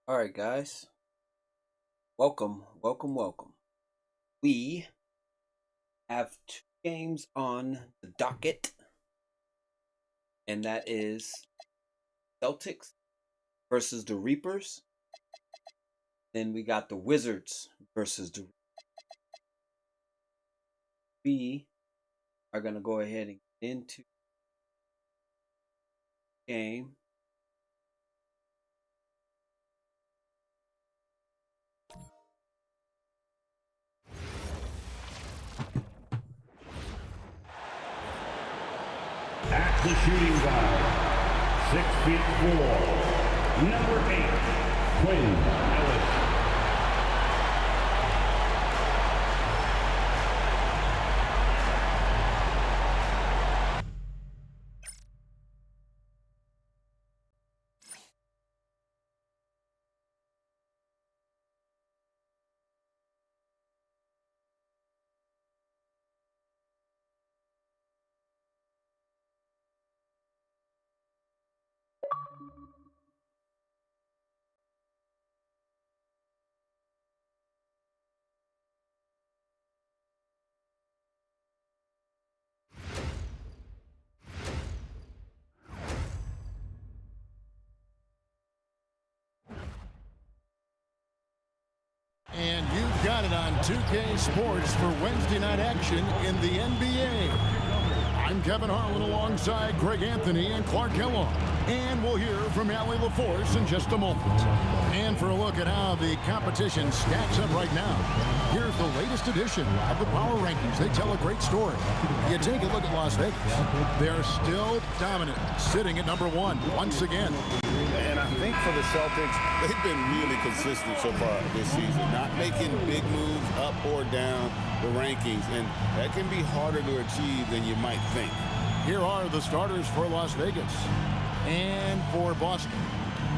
All right, guys. Welcome, welcome, welcome. We have two games on the docket, and that is Celtics versus the Reapers. Then we got the Wizards versus the. We are gonna go ahead and get into the game. At the shooting guard, 6'4", number 8, Quinn Ellis. And you've got it on 2K Sports for Wednesday night action in the NBA. I'm Kevin Harlan alongside Greg Anthony and Clark Kellogg. And we'll hear from Allie LaForce in just a moment. And for a look at how the competition stacks up right now, here's the latest edition of the Power Rankings. They tell a great story. You take a look at Las Vegas. They're still dominant, sitting at number 1 once again. And I think for the Celtics, they've been really consistent so far this season, not making big moves up or down the rankings, and that can be harder to achieve than you might think. Here are the starters for Las Vegas. And for Boston,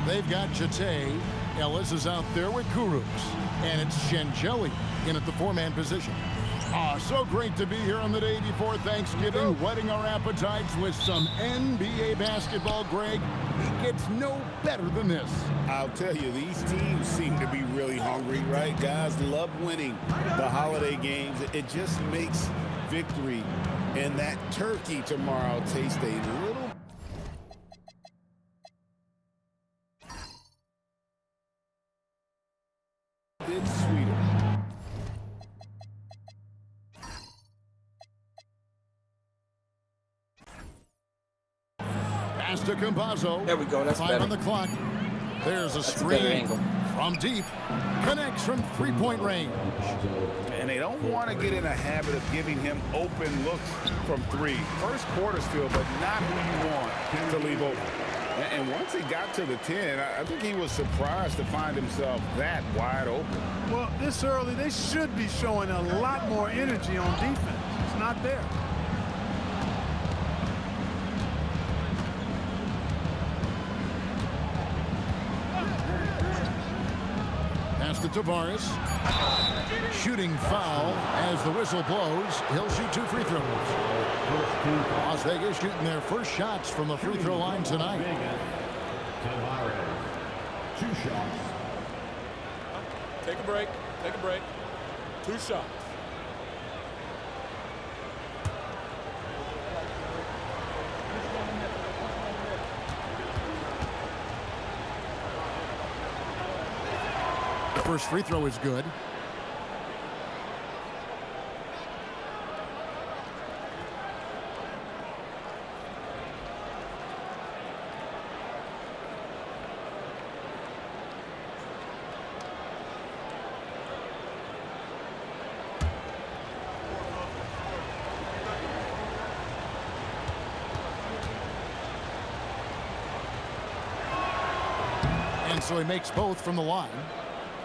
they've got Jate. Ellis is out there with Kurucs. And it's Shangeli in at the 4-man position. So great to be here on the day before Thanksgiving, whetting our appetites with some NBA basketball, Greg. It gets no better than this. I'll tell you, these teams seem to be really hungry, right? Guys love winning the holiday games. It just makes victory and that turkey tomorrow taste a little bit sweeter. Pass to Campazzo. There we go. That's 5 better. on the clock. There's a That's a screen better angle. from deep. Connects from 3-point range. And they don't want to get in a habit of giving him open looks from 3. First quarter still, but not who you want him to leave open. And once he got to the 10, I think he was surprised to find himself that wide open. Well, this early, they should be showing a lot more energy on defense. It's not there. Pass to Tavares. Shooting foul as the whistle blows. He'll shoot 2 free throws. Las Vegas shooting their first shots from the free throw line tonight. Tavares, 2 shots. Take a break. Take a break. 2 shots. The first free throw is good. And so he makes both from the line.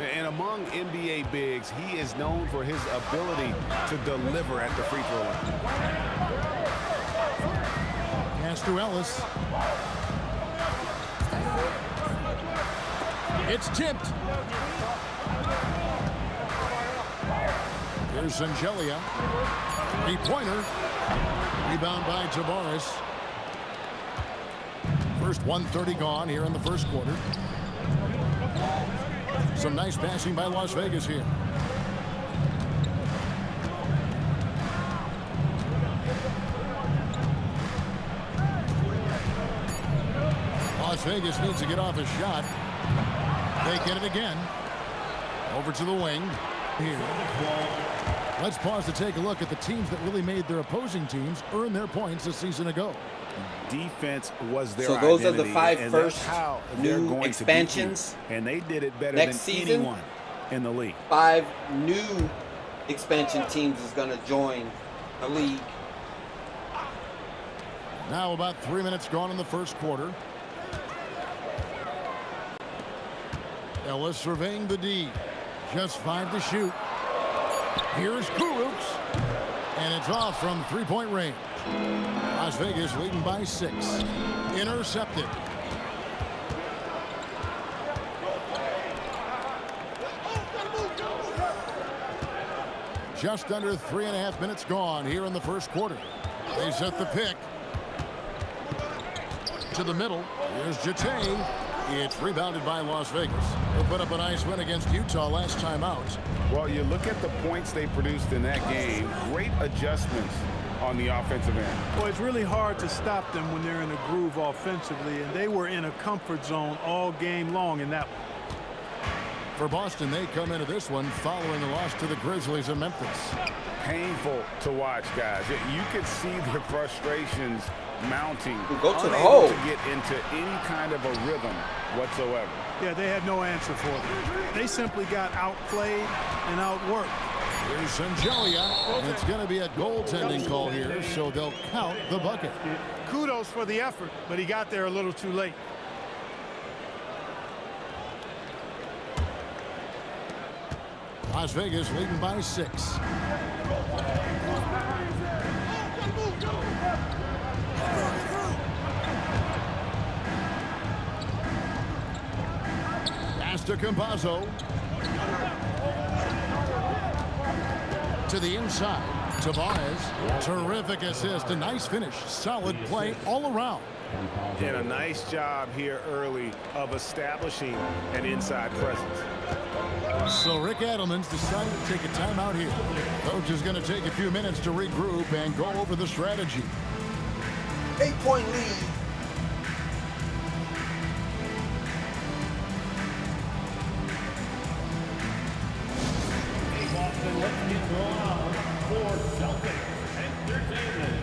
And among NBA bigs, he is known for his ability to deliver at the free throw line. Pass to Ellis. It's tipped. Here's Angelia. 3-pointer. Rebound by Tavares. First 1:30 gone here in the first quarter. Some nice passing by Las Vegas here. Las Vegas needs to get off a shot. They get it again. Over to the wing. Here. Let's pause to take a look at the teams that really made their opposing teams earn their points a season ago. Defense was their So those are the identity, 5 first how they're new going to expansions. beat you. And they did it better Next than season, anyone in the league. 5 new expansion teams is going to join the league. Now about 3 minutes gone in the first quarter. Ellis surveying the D. Just 5 to shoot. Here's Kurucs. And it's off from three-point range. Las Vegas leading by 6. Intercepted. Just under 3.5 minutes gone here in the first quarter. They set the pick. To the middle. Here's Jete. It's rebounded by Las Vegas. They'll put up a nice win against Utah last time out. Well, you look at the points they produced in that game. Great adjustments on the offensive end. Well, it's really hard to stop them when they're in a groove offensively, and they were in a comfort zone all game long in that one. For Boston, they come into this one following a loss to the Grizzlies in Memphis. Painful to watch, guys. You could see the frustrations mounting. Go to the unable hole. to get into any kind of a rhythm whatsoever. Yeah, they had no answer for them. They simply got outplayed and outworked. Here's Sangelia, and it's going to be a goaltending call here, so they'll count the bucket. Kudos for the effort, but he got there a little too late. Las Vegas leading by 6. Pass to Campazzo. To the inside. Tavares. Terrific assist. A nice finish. Solid play all around. And a nice job here early of establishing an inside presence. So Rick Adelman's decided to take a timeout here. Coach is going to take a few minutes to regroup and go over the strategy. 8-point lead. Boston, let's get going on for Celtics Entertainment.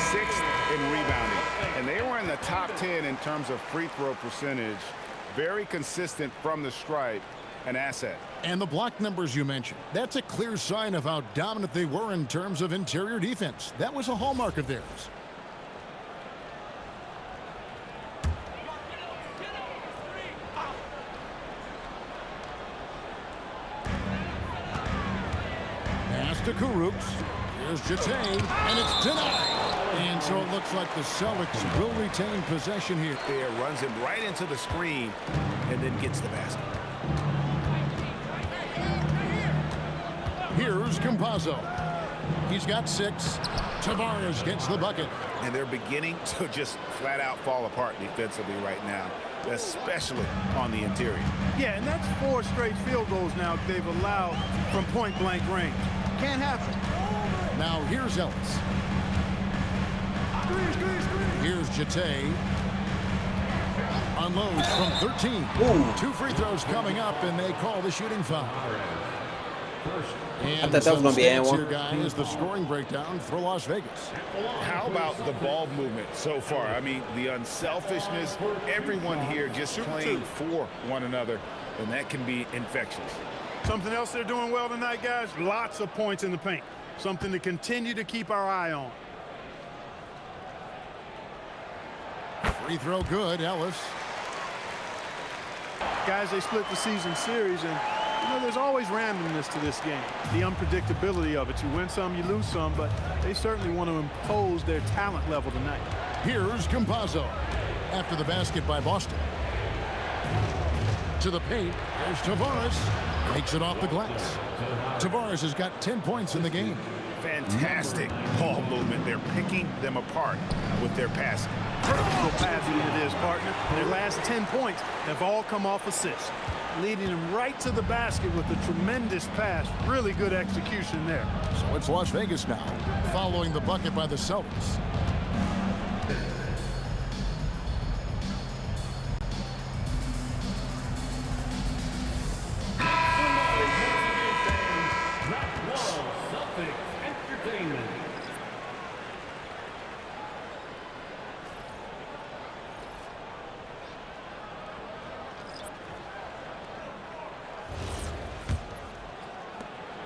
6th in rebounding. And they were in the top 10 in terms of free throw percentage. Very consistent from the stripe. An asset. And the block numbers you mentioned, that's a clear sign of how dominant they were in terms of interior defense. That was a hallmark of theirs. Pass to Kurucs. Here's Jete, and it's denied. And so it looks like the Celtics will retain possession here. There, runs him right into the screen and then gets the basket. Here's Campazzo. He's got 6. Tavares gets the bucket. And they're beginning to just flat out fall apart defensively right now, especially on the interior. Yeah, and that's 4 straight field goals now they've allowed from point-blank range. Can't happen. Now here's Ellis. Here's Jete. Unloads from 13. Ooh. 2 free throws coming up, and they call the shooting foul. And I thought that was going to be stats N1. here, guys, the scoring breakdown for Las Vegas. How about the ball movement so far? I mean, the unselfishness, everyone here just playing for one another, and that can be infectious. Something else they're doing well tonight, guys, lots of points in the paint. Something to continue to keep our eye on. Free throw good, Ellis. Guys, they split the season series, and you know, there's always randomness to this game. The unpredictability of it. You win some, you lose some, but they certainly want to impose their talent level tonight. Here's Campazzo after the basket by Boston. To the paint. There's Tavares. Makes it off the glass. Tavares has got 10 points in the game. Fantastic ball movement. They're picking them apart with their passing. Critical passing it is, partner. Their last 10 points have all come off assists, leading them right to the basket with a tremendous pass. Really good execution there. So it's Las Vegas now, following the bucket by the Celtics.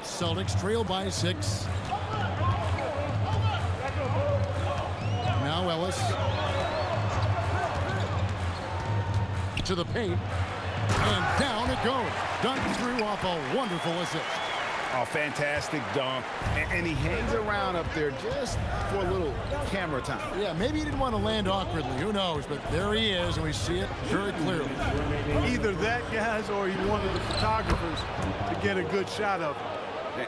Celtics trail by 6. Now Ellis. To the paint. And down it goes. Dunked through off a wonderful assist. Oh, fantastic dunk. And he hangs around up there just for a little camera time. Yeah, maybe he didn't want to land awkwardly. Who knows? But there he is, and we see it very clearly. Either that, guys, or he wanted the photographers to get a good shot of him.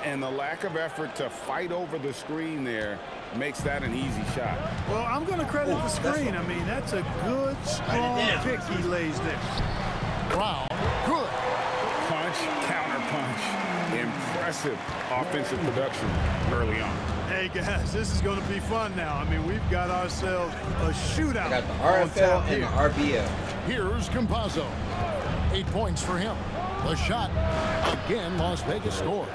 And the lack of effort to fight over the screen there makes that an easy shot. Well, I'm going to credit the screen. I mean, that's a good, strong pick he lays there. Brown, good. Punch, counter punch. Impressive offensive production early on. Hey, guys, this is going to be fun now. I mean, we've got ourselves a shootout. I got the RFL and the RBL. Here's Campazzo. 8 points for him. The shot. Again, Las Vegas scores.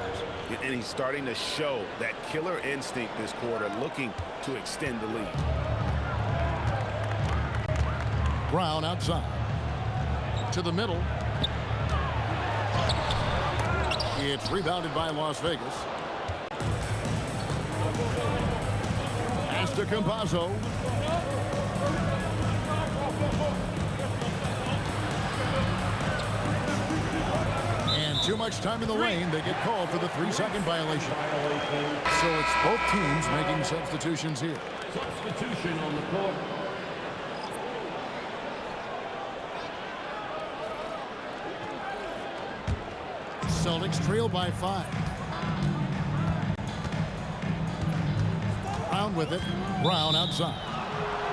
And he's starting to show that killer instinct this quarter, looking to extend the lead. Brown outside. To the middle. It's rebounded by Las Vegas. Pass to Campazzo. And too much time in the lane. They get called for the 3-second violation. So it's both teams making substitutions here. Substitution on the court. Celtics trail by 5. Brown with it. Brown outside.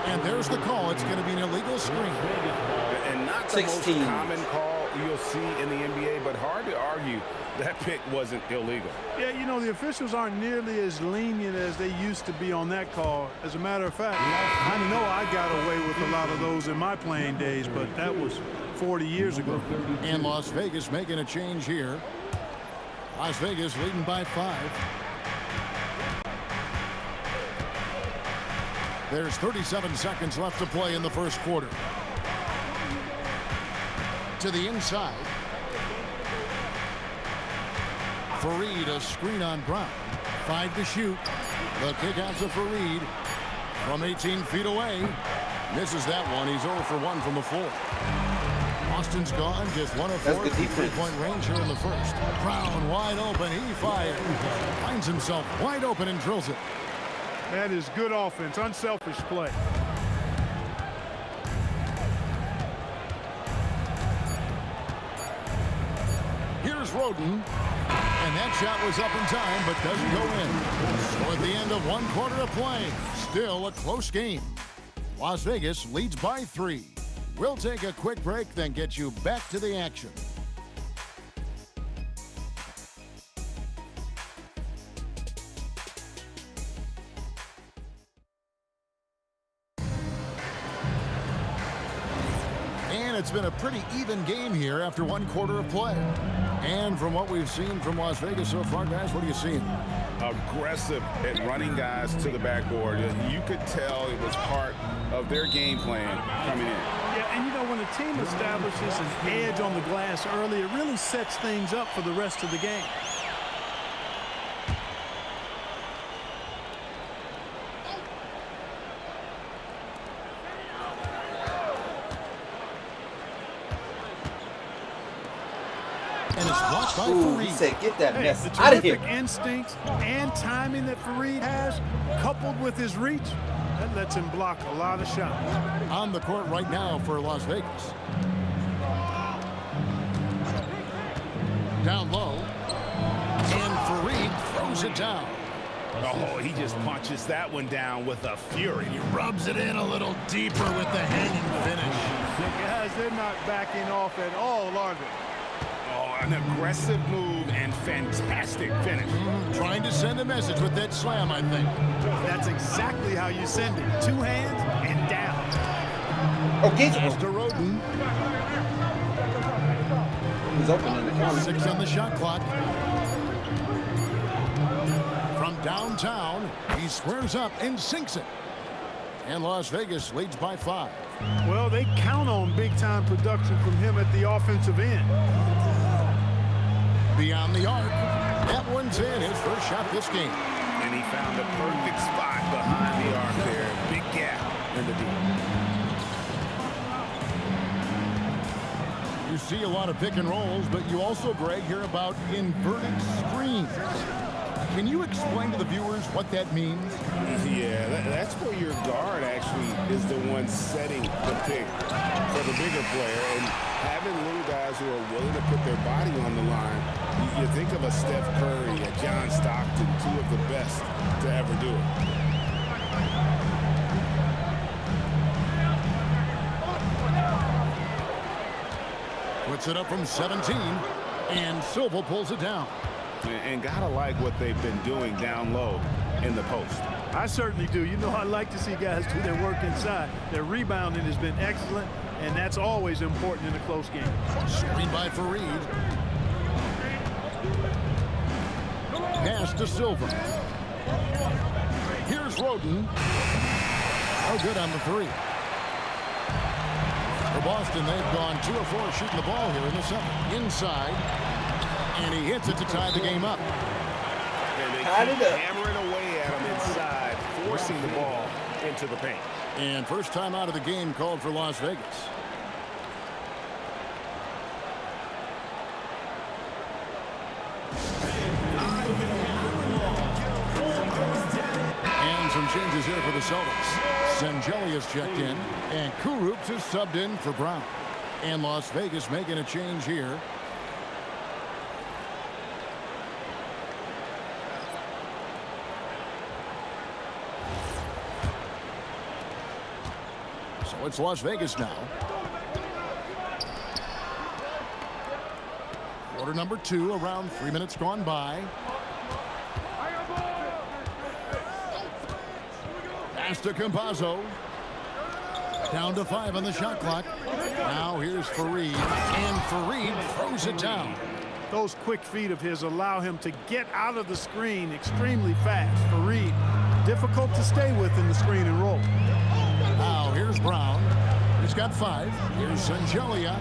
And there's the call. It's going to be an illegal screen. And not the most common call you'll see in the NBA, but hard to argue that pick wasn't illegal. Yeah, you know, the officials aren't nearly as lenient as they used to be on that call. As a matter of fact, I know I got away with a lot of those in my playing days, but that was 40 years ago. And Las Vegas making a change here. Las Vegas leading by 5. There's 37 seconds left to play in the first quarter. To the inside. Fareed, a screen on Brown. 5 to shoot. The kick out to Fareed from 18 feet away. Misses that one. He's 0 for 1 from the floor. Austin's gone, just 1 of 4 from 3-point range here in the first. Brown wide open, he fires. Finds himself wide open and drills it. That is good offense, unselfish play. Here's Roden. And that shot was up in time, but doesn't go in. So at the end of 1 quarter of play, still a close game. Las Vegas leads by 3. We'll take a quick break, then get you back to the action. And it's been a pretty even game here after 1 quarter of play. And from what we've seen from Las Vegas so far, guys, what are you seeing? Aggressive at running guys to the backboard. You could tell it was part of their game plan coming in. Yeah, and you know, when a team establishes an edge on the glass early, it really sets things up for the rest of the game. And it's blocked by Fareed. He said, get that mess The out of here. terrific instincts and timing that Fareed has, coupled with his reach, that lets him block a lot of shots. On the court right now for Las Vegas. Down low. And Fareed throws it down. Oh, he just punches that one down with a fury. He rubs it in a little deeper with the hanging finish. Guys, they're not backing off at all, are they? Oh, an aggressive move and fantastic finish. Trying to send a message with that slam, I think. That's exactly how you send it. 2 hands and down. Oh, get Pass you. to Roden. He's open in the corner. 6 on the shot clock. From downtown, he squares up and sinks it. And Las Vegas leads by 5. Well, they count on big-time production from him at the offensive end. Beyond the arc. That one's in, his first shot this game. And he found a perfect spot behind the arc there. Big gap in the D. You see a lot of pick and rolls, but you also, Greg, hear about inverted screens. Can you explain to the viewers what that means? Yeah, that's where your guard actually is the one setting the pick for the bigger player. And having little guys who are willing to put their body on the line, you think of a Steph Curry, a John Stockton, 2 of the best to ever do it. Puts it up from 17, and Silva pulls it down. And gotta like what they've been doing down low in the post. I certainly do. You know, I like to see guys do their work inside. Their rebounding has been excellent, and that's always important in a close game. Screen by Fareed. Pass to Silva. Here's Roden. Oh, good on the 3. For Boston, they've gone 2 of 4 shooting the ball here in the 7th. Inside. And he hits it to tie the game up. And they Tied keep it up. hammering away at him inside, forcing the ball into the paint. And first time out of the game called for Las Vegas. And some changes here for the Celtics. Sengelius checked in, and Kurucs is subbed in for Brown. And Las Vegas making a change here. So it's Las Vegas now. Quarter number 2, around 3 minutes gone by. Pass to Campazzo. Down to 5 on the shot clock. Now here's Fareed, and Fareed throws it down. Those quick feet of his allow him to get out of the screen extremely fast. Fareed, difficult to stay with in the screen and roll. Now here's Brown. He's got 5. Here's Sangelia.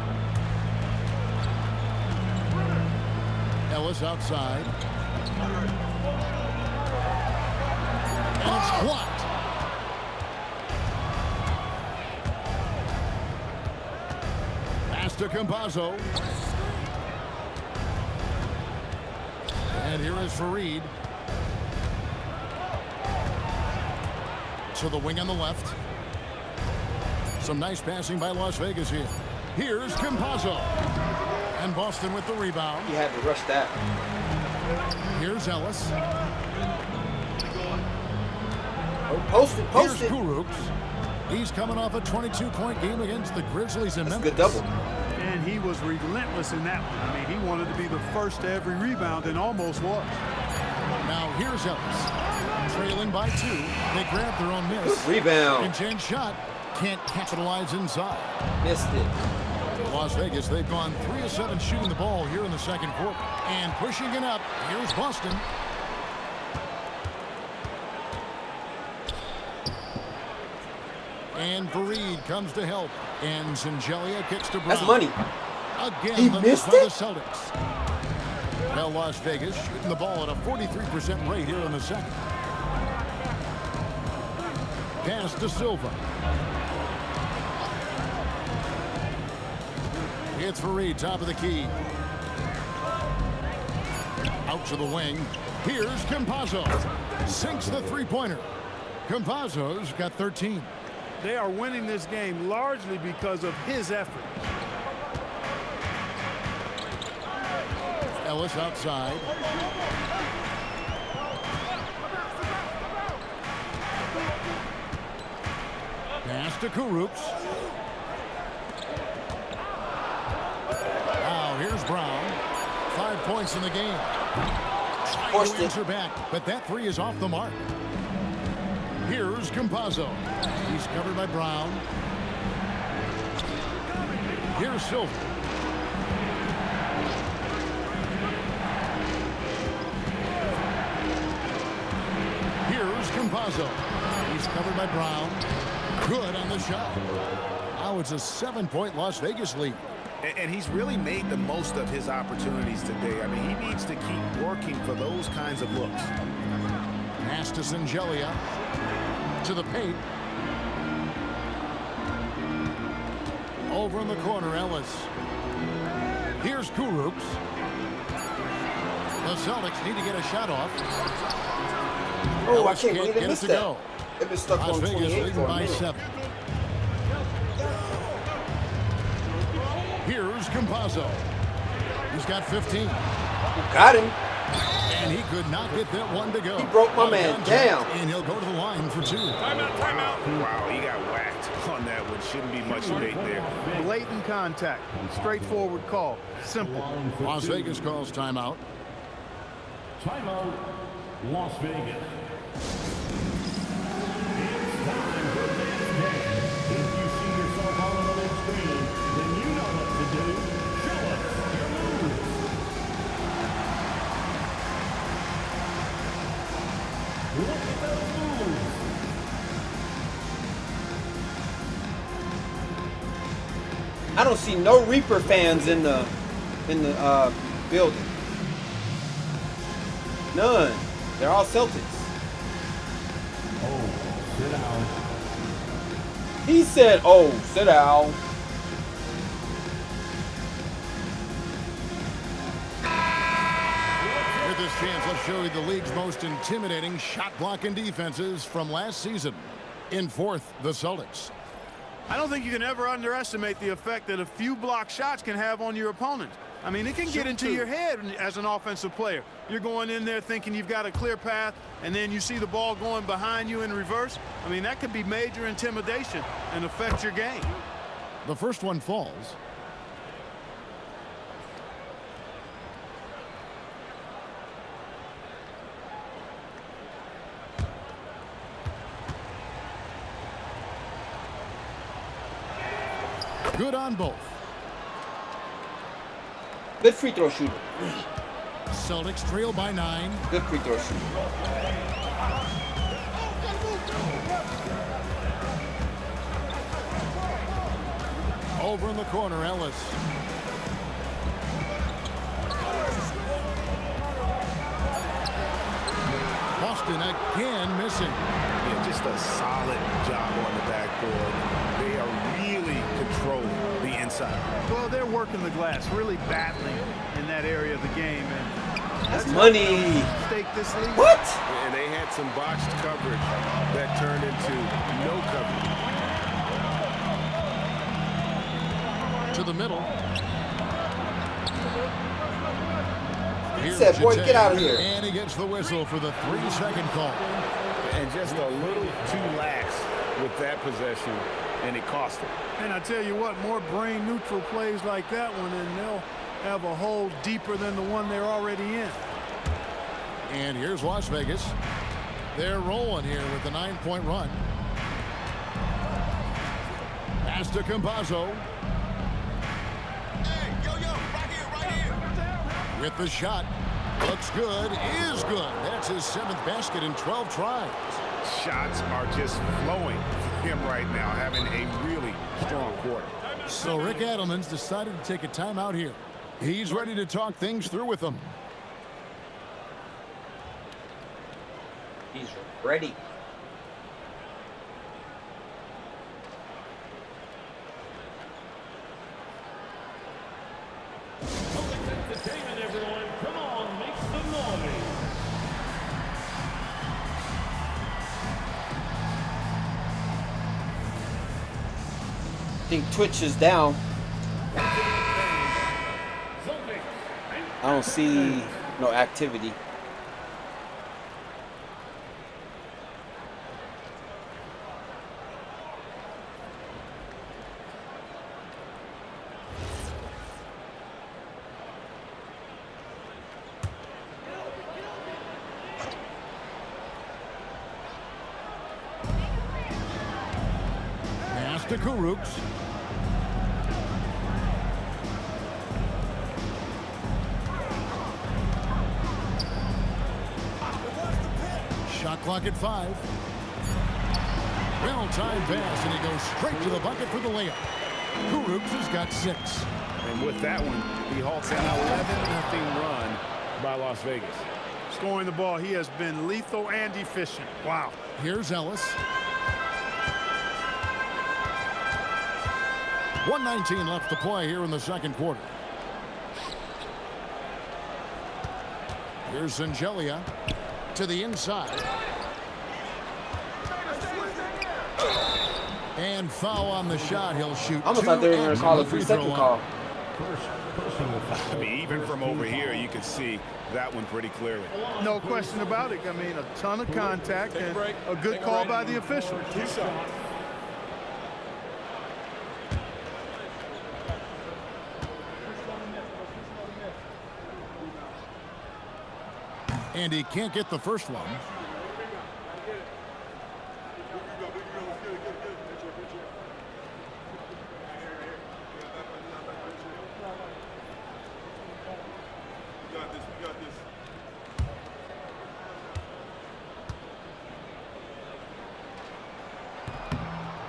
Ellis outside. And it's blocked. Pass to Campazzo. And here is Fareed. To the wing on the left. Some nice passing by Las Vegas here. Here's Campazzo. And Boston with the rebound. You had to rush that. Here's Ellis. Oh, post it, post Here's it. Kurucs. He's coming off a 22-point game against the Grizzlies in Memphis. Good double. And he was relentless in that one. I mean, he wanted to be the first to every rebound and almost was. Now here's Ellis. Trailing by 2. They grab their own miss. Good rebound. And Jen shot. Can't capitalize inside. Missed it. Las Vegas, they've gone 3 of 7 shooting the ball here in the second quarter. And pushing it up, here's Boston. And Fareed comes to help. And Sangelia kicks to Brown. That's money. Again, He the missed miss by it? the Celtics. Well, Las Vegas shooting the ball at a 43% rate here in the second. Pass to Silva. It's Fareed, top of the key. Out to the wing. Here's Campazzo. Sinks the three-pointer. Campazzo's got 13. They are winning this game largely because of his effort. Ellis outside. Pass to Kurucs. Now here's Brown. 5 points in the game. Forced it. Answer back, but that three is off the mark. Here's Campazzo. He's covered by Brown. Here's Silver. Here's Campazzo. He's covered by Brown. Good on the shot. Now it's a 7-point Las Vegas lead. And he's really made the most of his opportunities today. I mean, he needs to keep working for those kinds of looks. Pass to Singelia. To the paint. Over in the corner, Ellis. Here's Kurucs. The Celtics need to get a shot off. Oh, Ellis I can't believe they get it missed to that. go. They've been stuck Las on Vegas 28 leading for a by minute. 7. Here's Campazzo. He's got 15. Got him. And he could not get that one to go. He broke my Out of man contact, down. And he'll go to the line for 2. Timeout, timeout. Wow, he got whacked on that one. Shouldn't be much debate there. Blatant contact. Straightforward call. Simple. Las Vegas calls timeout. Timeout, Las Vegas. It's time for this game. If you see yourself on the big screen, then you know what to do. Show us your moves. Look at those moves. I don't see no Reaper fans in the building. None. They're all Celtics. Oh, sit down. He said, "Oh, sit down." With this chance, let's show you the league's most intimidating shot blocking defenses from last season. In fourth, the Celtics. I don't think you can ever underestimate the effect that a few block shots can have on your opponent. I mean, it can get into your head as an offensive player. You're going in there thinking you've got a clear path, and then you see the ball going behind you in reverse. I mean, that could be major intimidation and affect your game. The first one falls. Good on both. Good free throw shooter. Celtics trail by 9. Good free throw shooter. Over in the corner, Ellis. Boston again missing. Yeah, just a solid job on the backboard. They are really controlling the inside. Well, they're working the glass, really battling in that area of the game. And That's money. stake this lead. What? And they had some botched coverage that turned into no coverage. To the middle. He said, "Boy, get out of here." And he gets the whistle for the 3-second call. And just a little too lax with that possession, and it cost them. And I tell you what, more brain neutral plays like that one, and they'll have a hole deeper than the one they're already in. And here's Las Vegas. They're rolling here with the 9-point run. Pass to Campazzo. With the shot. Looks good. Is good. That's his 7th basket in 12 tries. Shots are just flowing for him right now, having a really strong quarter. So Rick Adelman's decided to take a timeout here. He's ready to talk things through with them. He's ready. Entertainment, everyone. Come on, make some noise. I think Twitch is down. I don't see no activity. Pass to Kuruks. Shot clock at 5. Well-timed pass, and he goes straight to the bucket for the layup. Kuruks has got 6. And with that one, he halts an 11-0 run by Las Vegas. Scoring the ball, he has been lethal and efficient. Wow. Here's Ellis. 1:19 left to play here in the second quarter. Here's Zangelia to the inside. And foul on the shot. He'll shoot. I almost thought they were going to call a 3-second call. I mean, even from over here, you can see that one pretty clearly. No question about it. I mean, a ton of contact and a good call by the official. 2 shots. And he can't get the first one.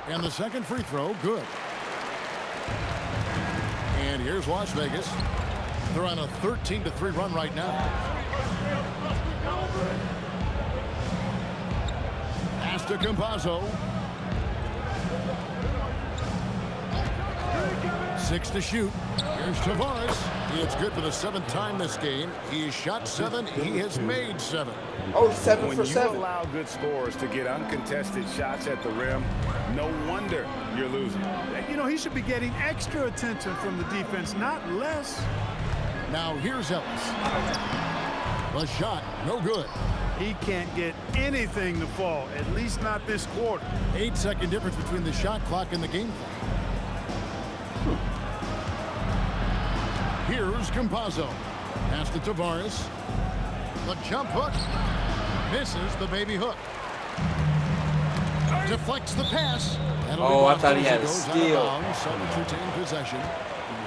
And the second free throw, good. And here's Las Vegas. They're on a 13-3 run right now. Pass to Campazzo. 6 to shoot. Here's Tavares. It's good for the 7th time this game. He shot 7. He has made 7. Oh, 7 for 7. When you allow good scorers to get uncontested shots at the rim, no wonder you're losing. You know, he should be getting extra attention from the defense, not less. Now here's Ellis. The shot, no good. He can't get anything to fall, at least not this quarter. 8-second difference between the shot clock and the game clock. Here's Campazzo. Pass to Tavares. The jump hook. Misses the baby hook. Deflects the pass. Oh, I thought he had a steal. Celtics retain possession.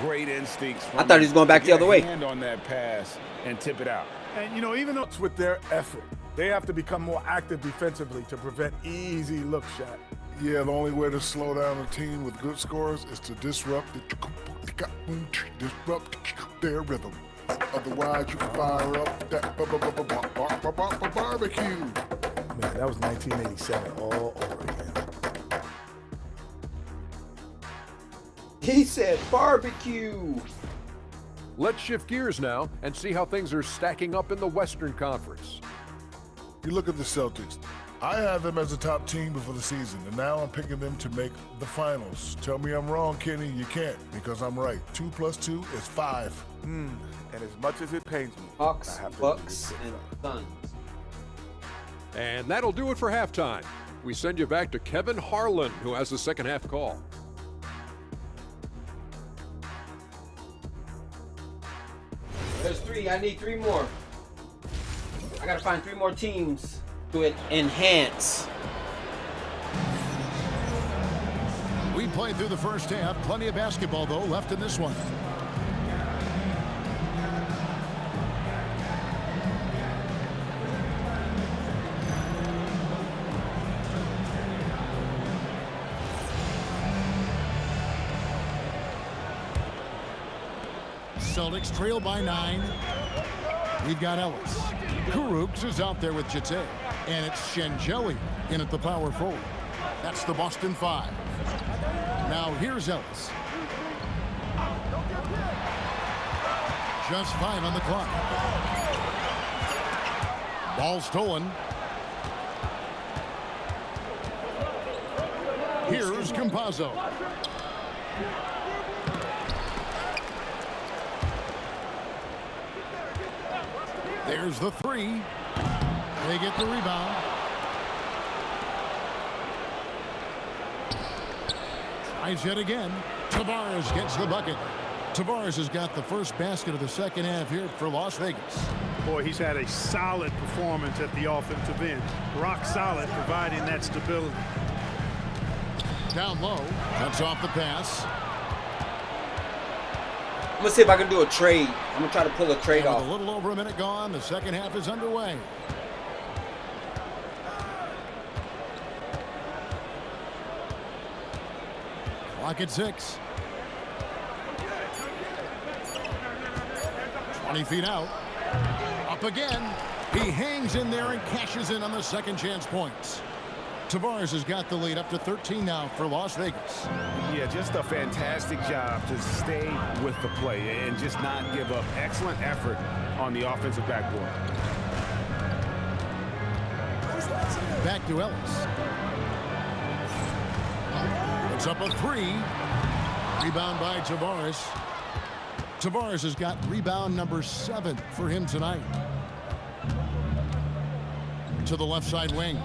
Great instincts. I thought he was going back the other way. Hand on that pass and tip it out. And, you know, even though With their effort, they have to become more active defensively to prevent easy look shot. Yeah, the only way to slow down a team with good scores is to disrupt their rhythm. Otherwise, you can fire up that barbecue. Man, that was 1987 all over again. He said barbecue. Let's shift gears now and see how things are stacking up in the Western Conference. You look at the Celtics. I had them as a top team before the season, and now I'm picking them to make the finals. Tell me I'm wrong, Kenny. You can't, because I'm right. 2 + 2 is 5. And as much as it pains me, Hawks, I have to Bucks, agree and with Suns. And that'll do it for halftime. We send you back to Kevin Harlan, who has the second half call. There's 3. I need 3 more. I gotta find 3 more teams to enhance. We played through the first half. Plenty of basketball, though, left in this one. Celtics trail by 9. We've got Ellis. Kuruks is out there with Jete. And it's Shangeli in at the power forward. That's the Boston 5. Now here's Ellis. Just 5 on the clock. Ball stolen. Here's Campazzo. There's the three. They get the rebound. Tries yet again. Tavares gets the bucket. Tavares has got the first basket of the second half here for Las Vegas. Boy, he's had a solid performance at the offensive end. Rock solid, providing that stability. Down low. Cuts off the pass. I'm going to see if I can do a trade. I'm going to try to pull a trade And with off. a little over a minute gone, the second half is underway. Clock at 6. 20 feet out. Up again. He hangs in there and cashes in on the second chance points. Tavares has got the lead up to 13 now for Las Vegas. Yeah, just a fantastic job to stay with the play and just not give up. Excellent effort on the offensive backboard. Back to Ellis. It's up a 3. Rebound by Tavares. Tavares has got rebound number 7 for him tonight. To the left side wing.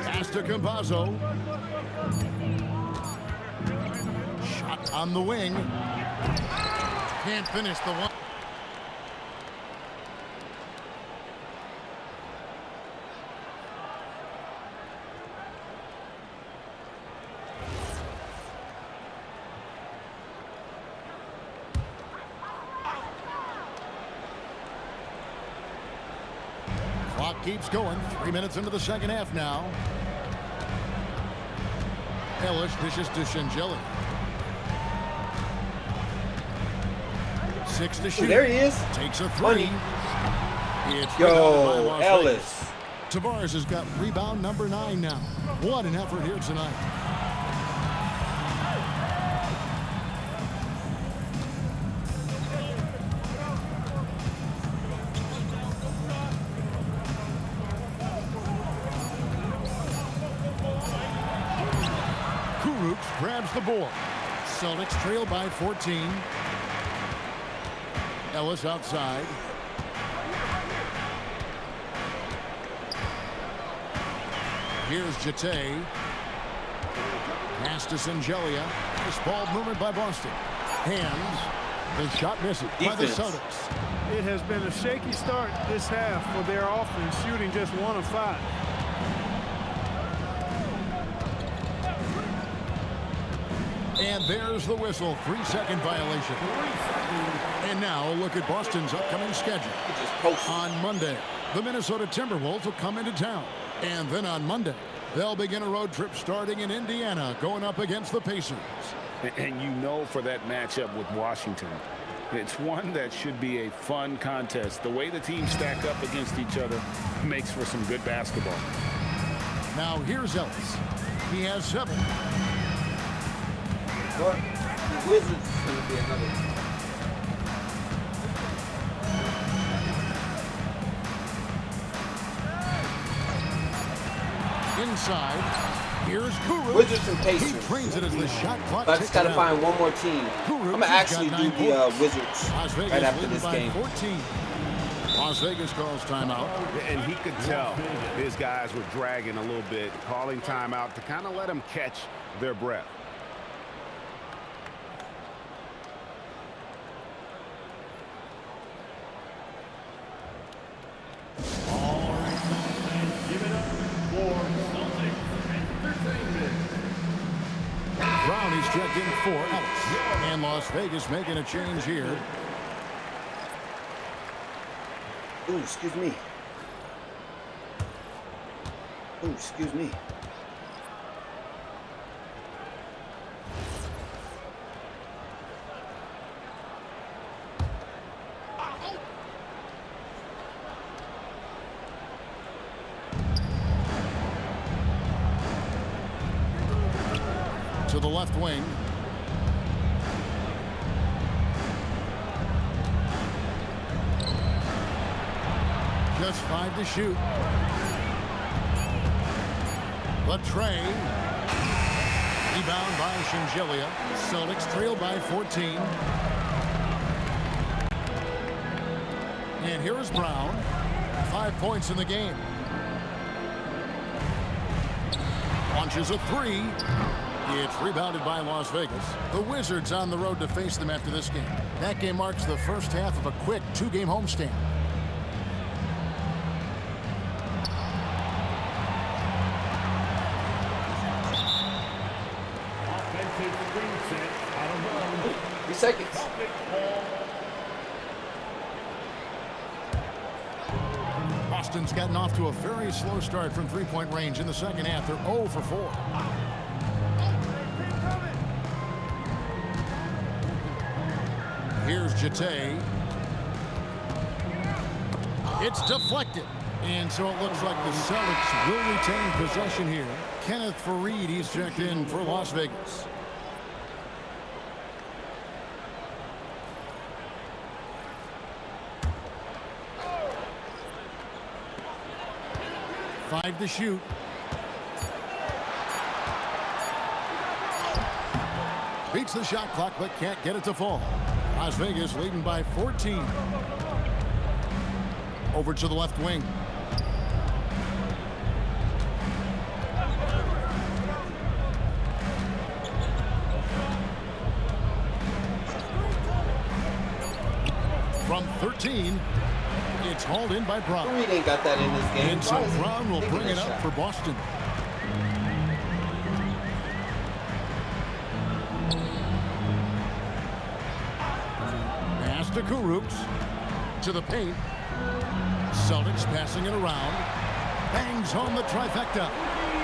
Pass to Campazzo. Shot on the wing. Can't finish the one. Clock keeps going. 3 minutes into the second half now. Ellis dishes to Shingeli. 6 to shoot. There he is. Takes a 3. Money. It's Yo, rebounded by Las Ellis. Vegas. Tavares has got rebound number 9 now. What an effort here tonight. Grabs the board. Celtics trail by 14. Ellis outside. Here's Jete. Pass to Singelia. This ball movement by Boston. Hands. The shot misses by the Celtics. It has been a shaky start this half for their offense, shooting just 1 of 5. And there's the whistle. 3-second violation. And now a look at Boston's upcoming schedule. On Monday, the Minnesota Timberwolves will come into town. And then on Monday, they'll begin a road trip starting in Indiana, going up against the Pacers. And you know, for that matchup with Washington, it's one that should be a fun contest. The way the teams stack up against each other makes for some good basketball. Now here's Ellis. He has 7. What? The Wizards is going to be another. Inside. Here's Kuru. Wizards and Pacers. He trains it as the shot clock. But I just got to find one more team. I'm going to actually do the Wizards right after this game. 14. Las Vegas calls timeout. And he could tell his guys were dragging a little bit, calling timeout to kind of let them catch their breath. Brownie's checked in for Ellis. And Las Vegas making a change here. Ooh, excuse me. Ooh, excuse me. To the left wing. Just 5 to shoot. The tray. Rebound by Shingelia. Celtics trail by 14. And here is Brown. 5 points in the game. Launches a three. It's rebounded by Las Vegas. The Wizards on the road to face them after this game. That game marks the first half of a quick 2-game homestand. Offensive screen set out of bounds. 3 seconds. Celtics ball. Boston's gotten off to a very slow start from three-point range in the second half. They're 0 for 4. Here's Jete. It's deflected. And so it looks like the Celtics will retain possession here. Kenneth Faried, he's checked in for Las Vegas. Five to shoot. Beats the shot clock, but can't get it to fall. Las Vegas leading by 14. Over to the left wing. From 13, it's hauled in by Brown. Reed ain't got that in this game. And so Brown will bring it up for Boston. Pass to Kurucs. To the paint. Celtics passing it around. Bangs home the trifecta.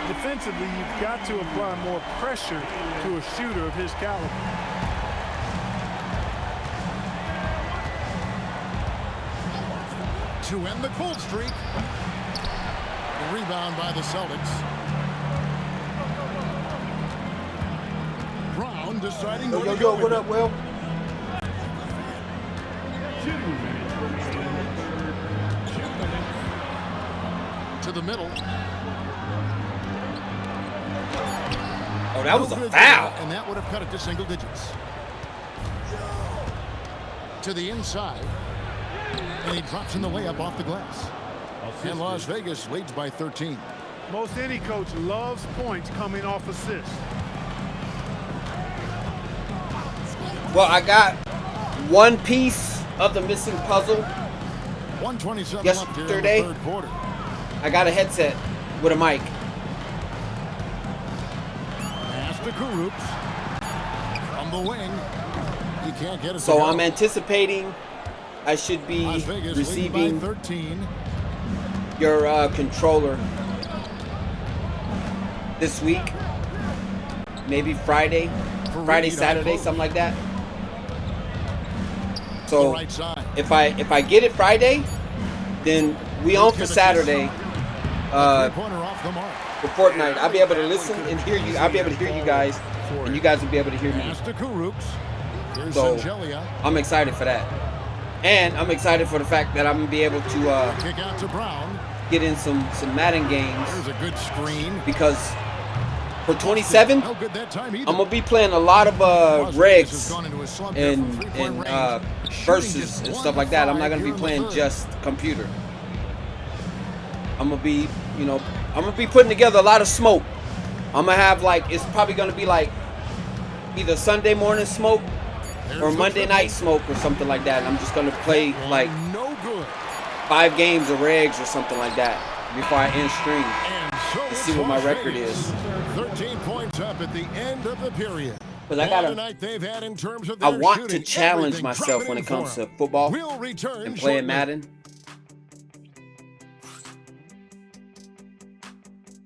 Defensively, you've got to apply more pressure to a shooter of his caliber. To end the cold streak. The rebound by the Celtics. Brown deciding where to go what with up, it. Will? 2 minutes remaining. 2 minutes. To the middle. Oh, that was No a good foul. there, and that would have cut it to single digits. To the inside. And he drops in the layup off the glass. And Las Vegas leads by 13. Most any coach loves points coming off assists. Well, I got one piece of the missing puzzle. 127 left here in the Yesterday, third quarter. I got a headset with a mic. Pass to Kurucs. From the wing. He can't get it. So to go. I'm anticipating I should be Las Vegas receiving leading by 13. your controller this week. Maybe Friday, Saturday, something like that. The So right side. if I get it Friday, then we on for Saturday. Three-pointer off the mark. For Fortnite, I'll be able to listen and hear you. I'll be able to hear you guys, and you guys will be able to hear me. Pass to Kurucs. Here's So Shingelia. I'm excited for that, and I'm excited for the fact that I'm gonna be able to Kick out to Brown. get in some Madden games, There's a good screen. because for 27, No good that time either. I'm gonna be playing a lot of Las Vegas has regs gone into a slump here from and three-point range. Shooting versus just and 1 stuff to like that. I'm 5 not gonna here be in the playing third. just computer. I'm gonna be, I'm gonna be putting together a lot of smoke. I'm gonna have it's probably gonna be like either Sunday morning smoke or There's the Monday triple. night smoke or something like that. I'm just gonna play like No good. 5 games of regs or something like that before I end stream. And so Let's it's see what my Las record Vegas. is. 13 points up at the end of the period. But I All gotta- tonight they've had in terms of I their want to shooting, challenge everything myself dropping when in it comes for to 'em. football We'll return and playing shortly. Madden.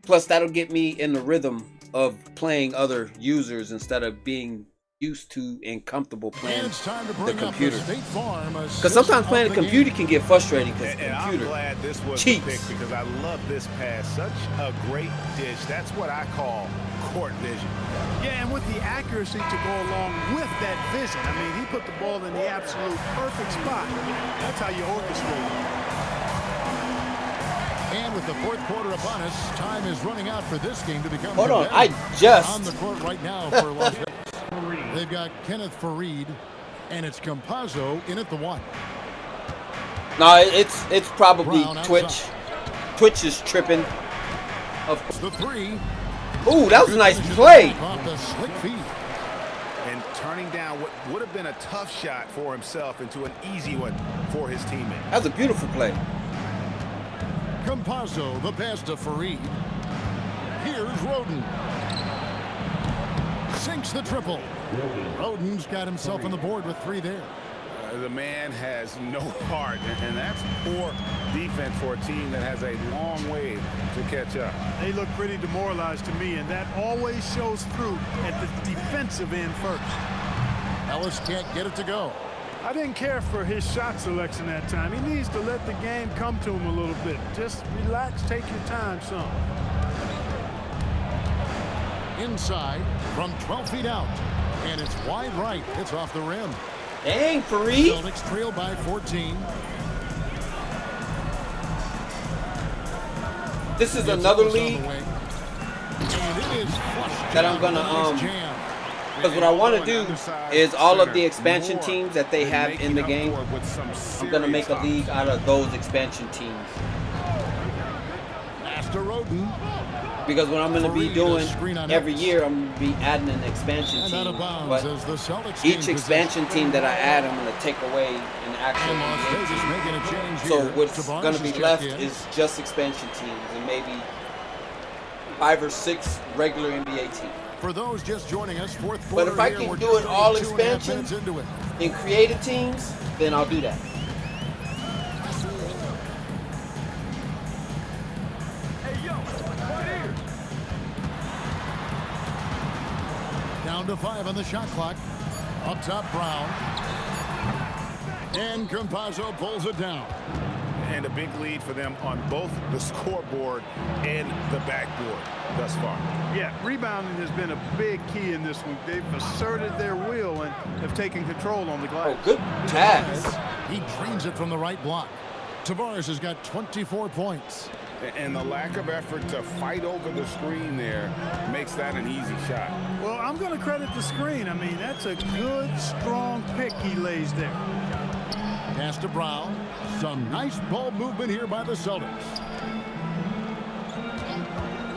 Plus, that'll get me in the rhythm of playing other users instead of being used to and comfortable And playing it's time to the bring up computer. the State Farm Because sometimes playing the computer can get frustrating because the And I'm computer glad this was cheats. the pick because I love this pass. Such a great dish. That's what I call court vision. Yeah, and with the accuracy to go along with that vision. I mean, he put the ball in the absolute perfect spot. That's how you orchestrate it. And with the fourth quarter upon us, time is running out for this game to become Hold on, competitive. On the court right now for Las Vegas. They've got Kenneth Fareed, and it's Campazzo in at the 1. No, it's probably Brown Twitch. outside. Twitch is tripping. The 3. Ooh, that was a nice play. Off the slick feet. And turning down what would have been a tough shot for himself into an easy one for his teammate. That was a beautiful play. Campazzo, the pass to Fareed. Here's Roden. Sinks the triple. Roden's got himself on the board with 3 there. The man has no heart, and that's poor defense for a team that has a long way to catch up. They look pretty demoralized to me, and that always shows through at the defensive end first. Ellis can't get it to go. I didn't care for his shot selection that time. He needs to let the game come to him a little bit. Just relax, take your time some. Inside from 12 feet out. And it's wide right. It's off the rim. Dang, Fareed. Celtics trail by 14. This is another league that I'm gonna because what I want to do is all of the expansion teams that they have in the game, I'm gonna make a league out of those expansion teams. Master Roden. Because what I'm going to be doing every year, I'm going to be adding an expansion team. But each expansion team that I add, I'm going to take away an actual NBA team. So what's going to be left is just expansion teams and maybe 5 or 6 regular NBA teams. For those just joining us, fourth But quarter if I here, can we're do it just all 2.5 expansion minutes into it. in creative teams, then I'll do that. Down to 5 on the shot clock. Up top, Brown. And Campazzo pulls it down. And a big lead for them on both the scoreboard and the backboard thus far. Yeah, rebounding has been a big key in this one. They've asserted their will and have taken control on the glass. Oh, good pass. He drains it from the right block. Tavares has got 24 points. And the lack of effort to fight over the screen there makes that an easy shot. Well, I'm going to credit the screen. I mean, that's a good, strong pick he lays there. Pass to Brown. Some nice ball movement here by the Celtics.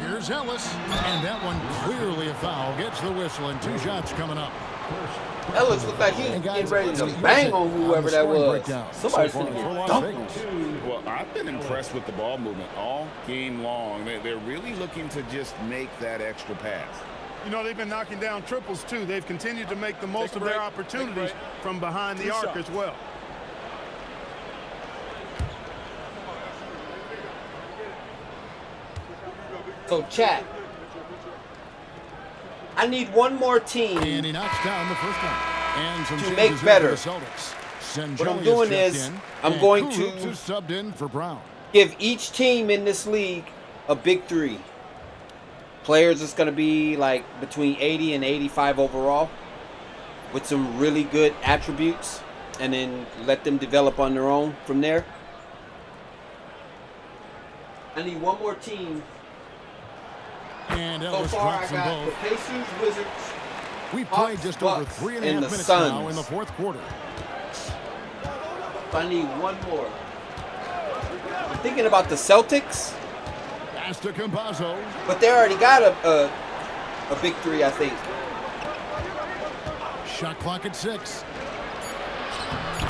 Here's Ellis. And that one clearly a foul. Gets the whistle and 2 shots coming up. Ellis looked like he was getting ready to bang on whoever that was. Somebody's going to get dunked. Well, I've been impressed with the ball movement all game long. They're really looking to just make that extra pass. You know, they've been knocking down triples, too. They've continued to make the most of their opportunities from behind the arc as well. So, chat. I need one more team and he knocks down the first one. And some to make better. What I'm doing is I'm going to subbed in for Brown. Give each team in this league a big 3. Players is going to be like between 80 and 85 overall with some really good attributes, and then let them develop on their own from there. I need one more team. And so far, I got the Pacers, Wizards. We played just over 3.5 minutes now in the fourth quarter. I need one more. I'm thinking about the Celtics. Pass to Campazzo. But they already got a big 3, I think. Shot clock at 6.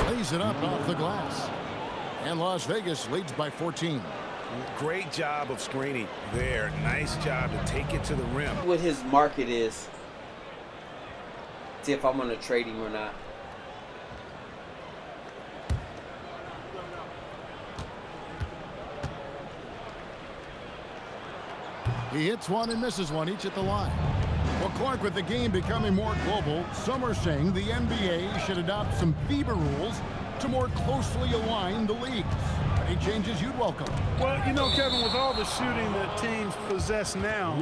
Plays it up off the glass. And Las Vegas leads by 14. Great job of screening there. Nice job to take it to the rim. What his market is. See if I'm going to trade him or not. He hits one and misses one, each at the line. Well, Clark, with the game becoming more global, some are saying the NBA should adopt some FIBA rules to more closely align the leagues. Any changes you'd welcome? Well, you know, Kevin, with all the shooting that teams possess now,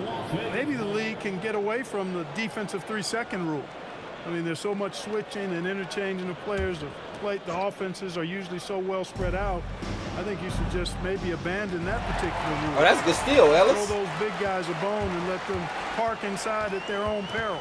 maybe the league can get away from the defensive 3-second rule. I mean, there's so much switching and interchanging of players, of plate, the offenses are usually so well spread out. I think you should just maybe abandon that particular rule. Oh, that's a good steal, Ellis. Throw those big guys a bone and let them park inside at their own peril.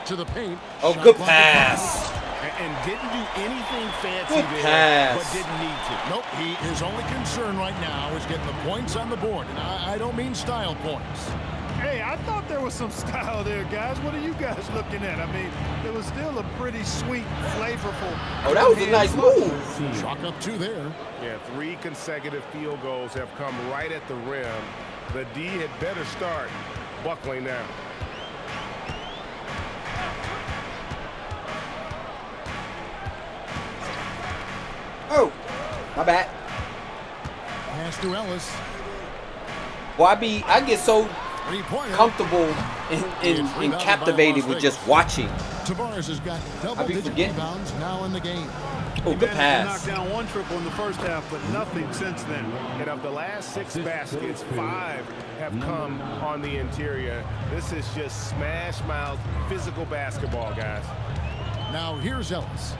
To the paint. Oh, Shot good clock pass. And didn't do anything fancy Good there, pass. but didn't need to. Nope, his only concern right now is getting the points on the board. And I don't mean style points. Hey, I thought there was some style there, guys. What are you guys looking at? I mean, it was still a pretty sweet, flavorful. Oh, that was a nice move. Chalk up 2 there. Yeah, 3 consecutive field goals have come right at the rim. The D had better start buckling now. Oh, my bad. Pass to Ellis. Well, I get so 3-pointer. comfortable and captivated with just watching. Tavares has got I be double-digit forgetting. rebounds now in the game. Oh, good He pass. managed to knock down 1 triple in the first half, but nothing since then. And of the last 6 baskets, 5 have come on the interior. This is just smash mouth physical basketball, guys. Now here's Ellis.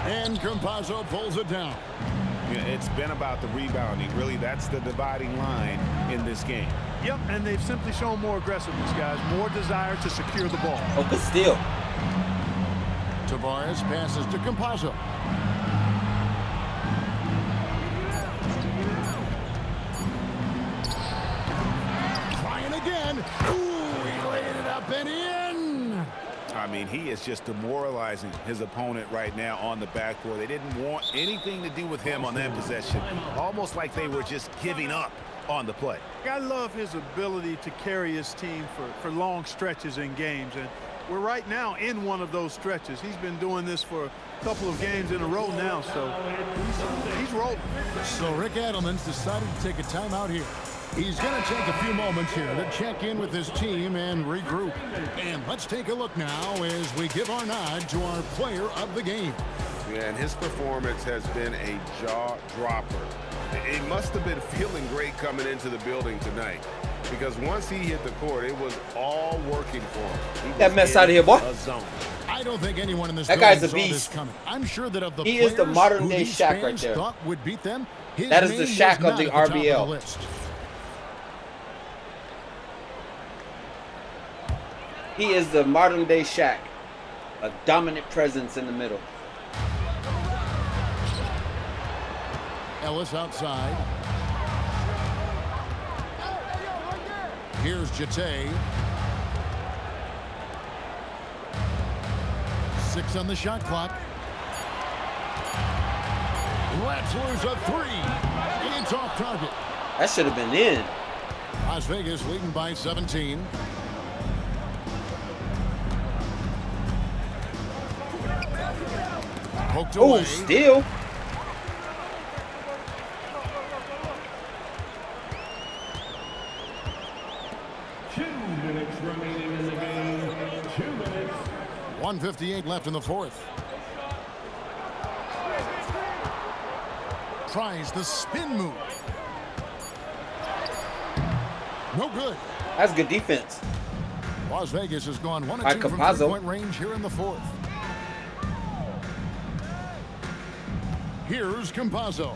And Campazzo pulls it down. Yeah, it's been about the rebounding. Really, that's the dividing line in this game. Yep, and they've simply shown more aggressiveness, guys. More desire to secure the ball. Oh, good steal. Tavares passes to Campazzo. Trying again. Ooh, he laid it up and in. I mean, he is just demoralizing his opponent right now on the backboard. They didn't want anything to do with him on that possession. Almost like they were just giving up on the play. I love his ability to carry his team for long stretches in games, and we're right now in one of those stretches. He's been doing this for a couple of games in a row now, so he's rolling. So Rick Adelman's decided to take a timeout here. He's going to take a few moments here to check in with his team and regroup. And let's take a look now as we give our nod to our player of the game. Yeah, and his performance has been a jaw dropper. He must have been feeling great coming into the building tonight, because once he hit the court, it was all working for him. He That was mess in out of here, boy. a zone. I don't think anyone in this That building guy's a saw this beast. coming. I'm sure that of the He players is the modern who day these Shaq right fans there. thought would beat them, his That is the name Shaq was of the not at top RBL. the list. He is the modern day Shaq. A dominant presence in the middle. Ellis outside. Here's Jate. 6 on the shot clock. Let's lose a 3. It's off target. That should have been in. Las Vegas leading by 17. Poked Oh, away. steal. Minutes remaining in the game. 2 minutes. 1:58 left in the fourth. Tries the spin move. No good. That's good defense. Las Vegas has gone 1 By of 2 from Campazzo. 3-point range here in the fourth. Here's Campazzo.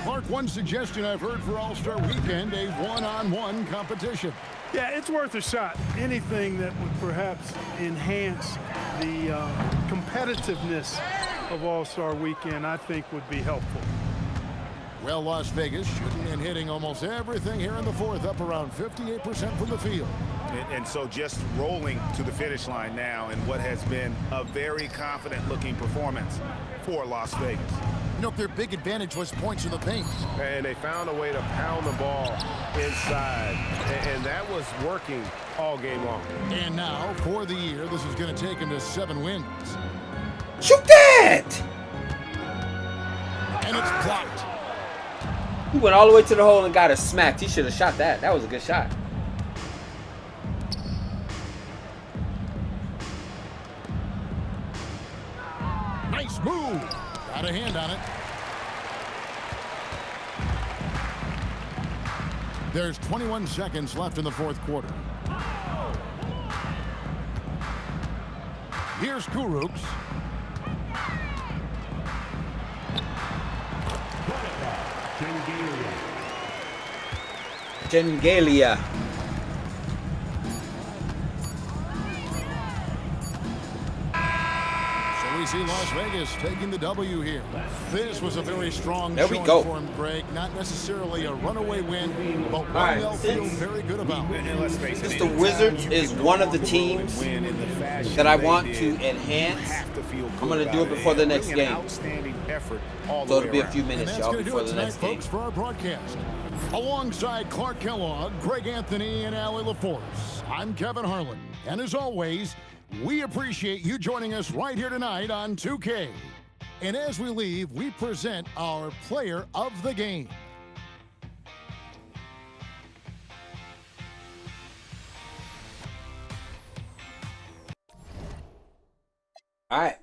Clark, one suggestion I've heard for All-Star Weekend, a one-on-one competition. Yeah, it's worth a shot. Anything that would perhaps enhance the competitiveness of All-Star Weekend, I think, would be helpful. Well, Las Vegas shooting and hitting almost everything here in the fourth, up around 58% from the field. And so just rolling to the finish line now in what has been a very confident-looking performance for Las Vegas. You know, their big advantage was points in the paint. And they found a way to pound the ball inside, and that was working all game long. And now, for the year, this is going to take them to 7 wins. Shoot that! And it's blocked. He went all the way to the hole and got it smacked. He should have shot that. That was a good shot. Nice move. Got a hand on it. There's 21 seconds left in the fourth quarter. Here's Kuruks. Gengalia. So we see Las Vegas taking the W here. This was a very strong There we showing go. for him, Greg. Not necessarily a runaway win, but one right, they'll feel since- very good about. And let's face it, Since the Wizards is one of the teams win in the fashion that I they want did, to you enhance, have to feel I'm good going to do about it before the next Really an game. outstanding effort all the So way it'll be a around. few And minutes, that's y'all, going to do before it the tonight, next game. folks, for our broadcast. Alongside Clark Kellogg, Greg Anthony, and Allie LaForce, I'm Kevin Harlan. And as always, we appreciate you joining us right here tonight on 2K. And as we leave, we present our player of the game. All right.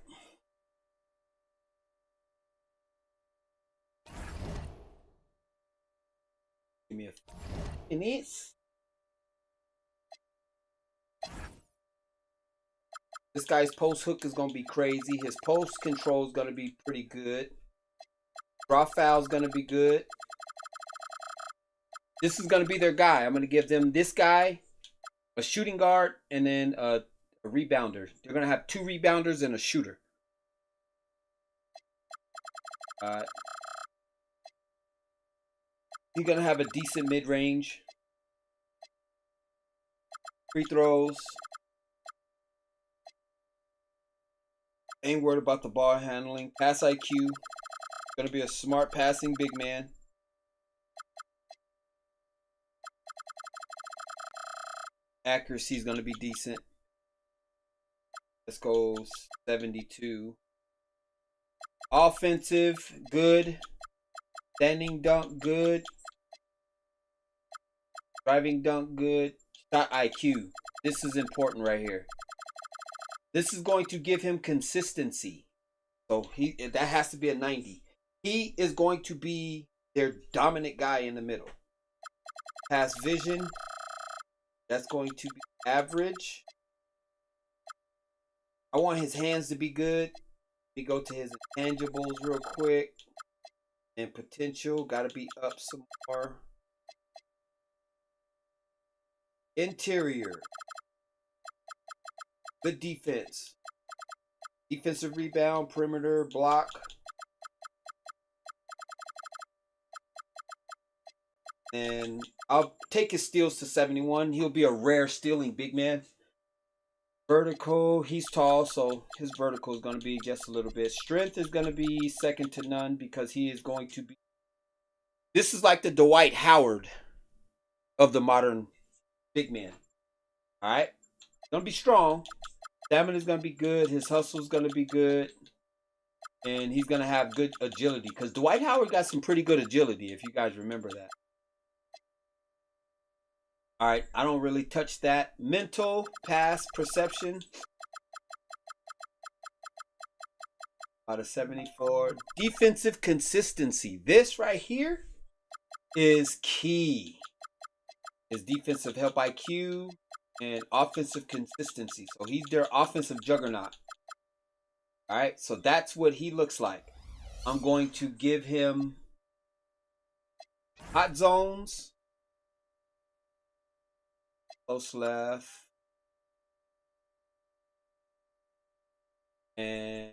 Give me a minutes. This guy's post hook is going to be crazy. His post control is going to be pretty good. Draw foul is going to be good. This is going to be their guy. I'm going to give them this guy, a shooting guard, and then a rebounder. They're going to have 2 rebounders and a shooter. He's going to have a decent mid-range. Free throws. Ain't worried about the ball handling. Pass IQ. Going to be a smart passing big man. Accuracy is going to be decent. Let's go 72. Offensive, good. Standing dunk, good. Driving dunk, good. Shot IQ. This is important right here. This is going to give him consistency. So that has to be a 90. He is going to be their dominant guy in the middle. Pass vision. That's going to be average. I want his hands to be good. We go to his intangibles real quick. And potential. Got to be up some more. Interior. Good defense. Defensive rebound, perimeter, block. And I'll take his steals to 71. He'll be a rare stealing big man. Vertical, he's tall, so his vertical is going to be just a little bit. Strength is going to be second to none because he is going to be... This is like the Dwight Howard of the modern big man. All right? Going to be strong. Stamina is going to be good. His hustle is going to be good. And he's going to have good agility. Because Dwight Howard got some pretty good agility, if you guys remember that. All right. I don't really touch that. Mental, pass, perception. Out of 74. Defensive consistency. This right here is key. His defensive help IQ. And offensive consistency. So he's their offensive juggernaut. Alright, so that's what he looks like. I'm going to give him hot zones. Close left. And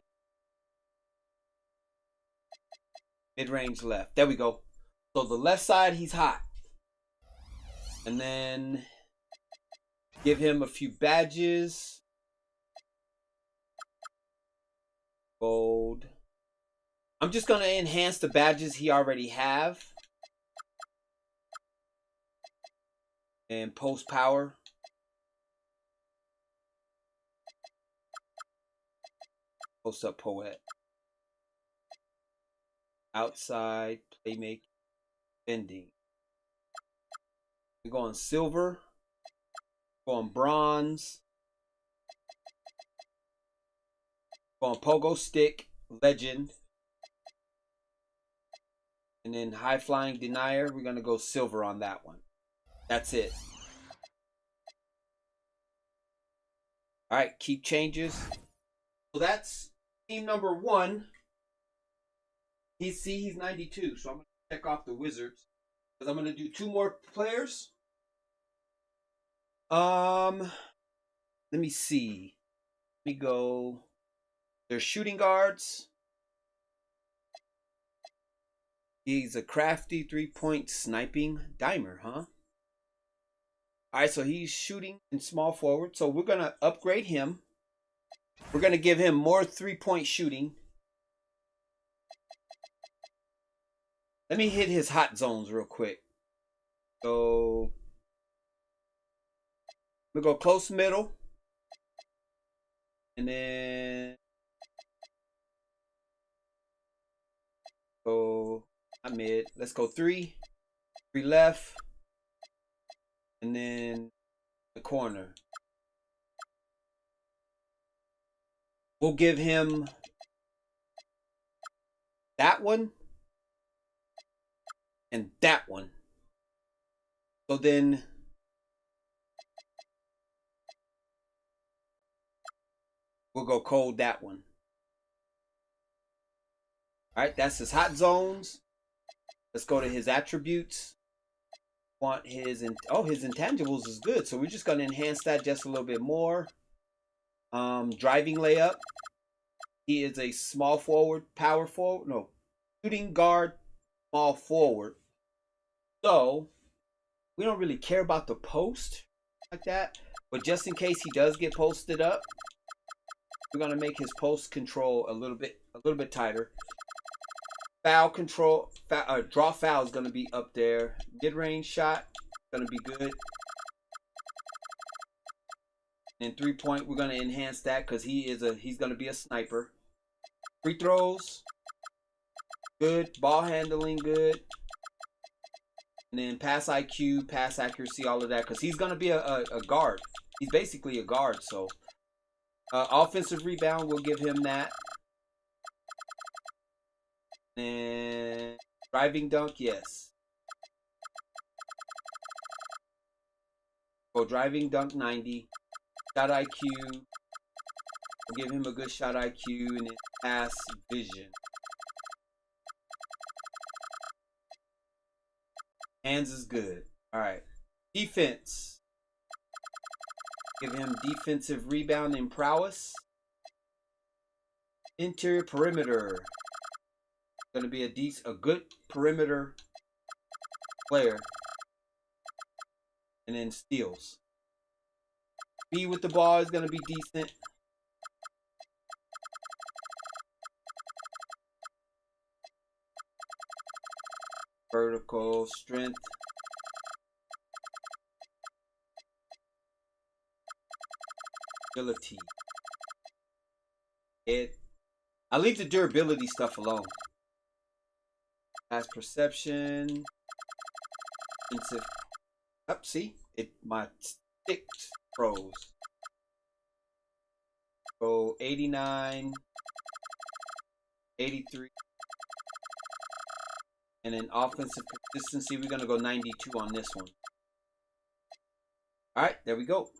mid-range left. There we go. So the left side, he's hot. And then... give him a few badges. Gold. I'm just going to enhance the badges he already have. And post power. Post up poet. Outside playmaking. Bending. We're going silver. Going bronze. Going pogo stick. Legend. And then high flying denier. We're going to go silver on that one. That's it. All right, keep changes. So that's team number 1. He's 92, so I'm going to check off the Wizards. Because I'm going to do 2 more players. Let me see. Let me go. There's shooting guards. He's a crafty 3-point sniping dimer, huh? All right, so he's shooting in small forward. So we're going to upgrade him. We're going to give him more 3-point shooting. Let me hit his hot zones real quick. So we'll go close middle. And then go not mid. Let's go 3. 3 left. And then the corner. We'll give him that one and that one. So then we'll go cold that one. All right, that's his hot zones. Let's go to his attributes. Want his his intangibles is good, so we're just going to enhance that just a little bit more. Driving layup. He is a small forward, power forward, no, shooting guard, small forward. So we don't really care about the post like that, but just in case he does get posted up, we're going to make his post control a little bit tighter. Foul control, draw foul is going to be up there. Mid-range shot going to be good. And 3-point, we're going to enhance that because he's going to be a sniper. Free throws, good. Ball handling, good. And then pass IQ, pass accuracy, all of that because he's going to be a guard. He's basically a guard. So offensive rebound, we'll give him that. And driving dunk, yes. Go driving dunk 90. Shot IQ. We'll give him a good shot IQ and then pass vision. Hands is good. All right. Defense. Give him defensive rebound and prowess. Interior perimeter. Going to be a good perimeter player. And then steals. B with the ball is going to be decent. Vertical strength. Ability. I leave the durability stuff alone. Pass perception. Defensive. Up, see? My stick froze. Go 89. 83. And then offensive consistency, we're going to go 92 on this one. All right, there we go.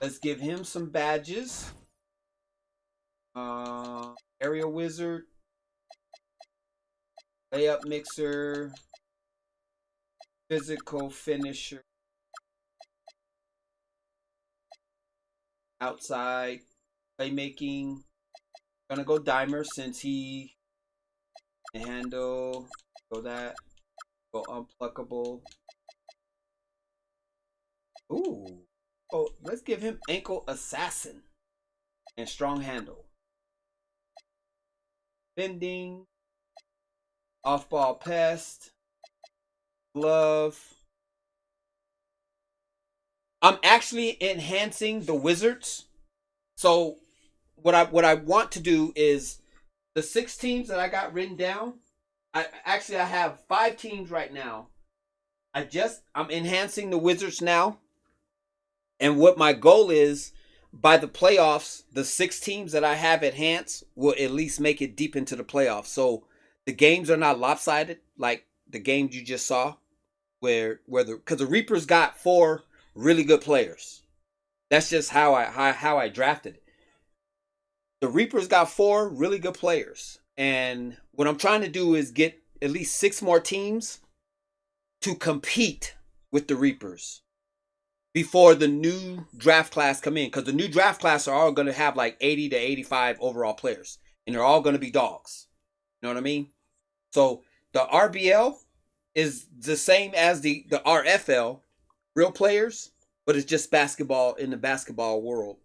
Let's give him some badges. Aerial wizard. Layup mixer. Physical finisher. Outside playmaking. Gonna go dimer since he can handle. Go that. Go unpluckable. Ooh. Oh, let's give him ankle assassin and strong handle. Bending. Off ball pest. Glove. I'm actually enhancing the Wizards. So what I want to do is the 6 teams that I got written down, I have 5 teams right now. I'm enhancing the Wizards now. And what my goal is, by the playoffs, the 6 teams that I have enhanced will at least make it deep into the playoffs. So the games are not lopsided like the games you just saw, because the Reapers got 4 really good players. That's just how I drafted it. The Reapers got 4 really good players, and what I'm trying to do is get at least 6 more teams to compete with the Reapers before the new draft class come in, because the new draft class are all going to have like 80 to 85 overall players, and they're all going to be dogs. You know what I mean? So the RBL is the same as the RFL, real players, but it's just basketball in the basketball world.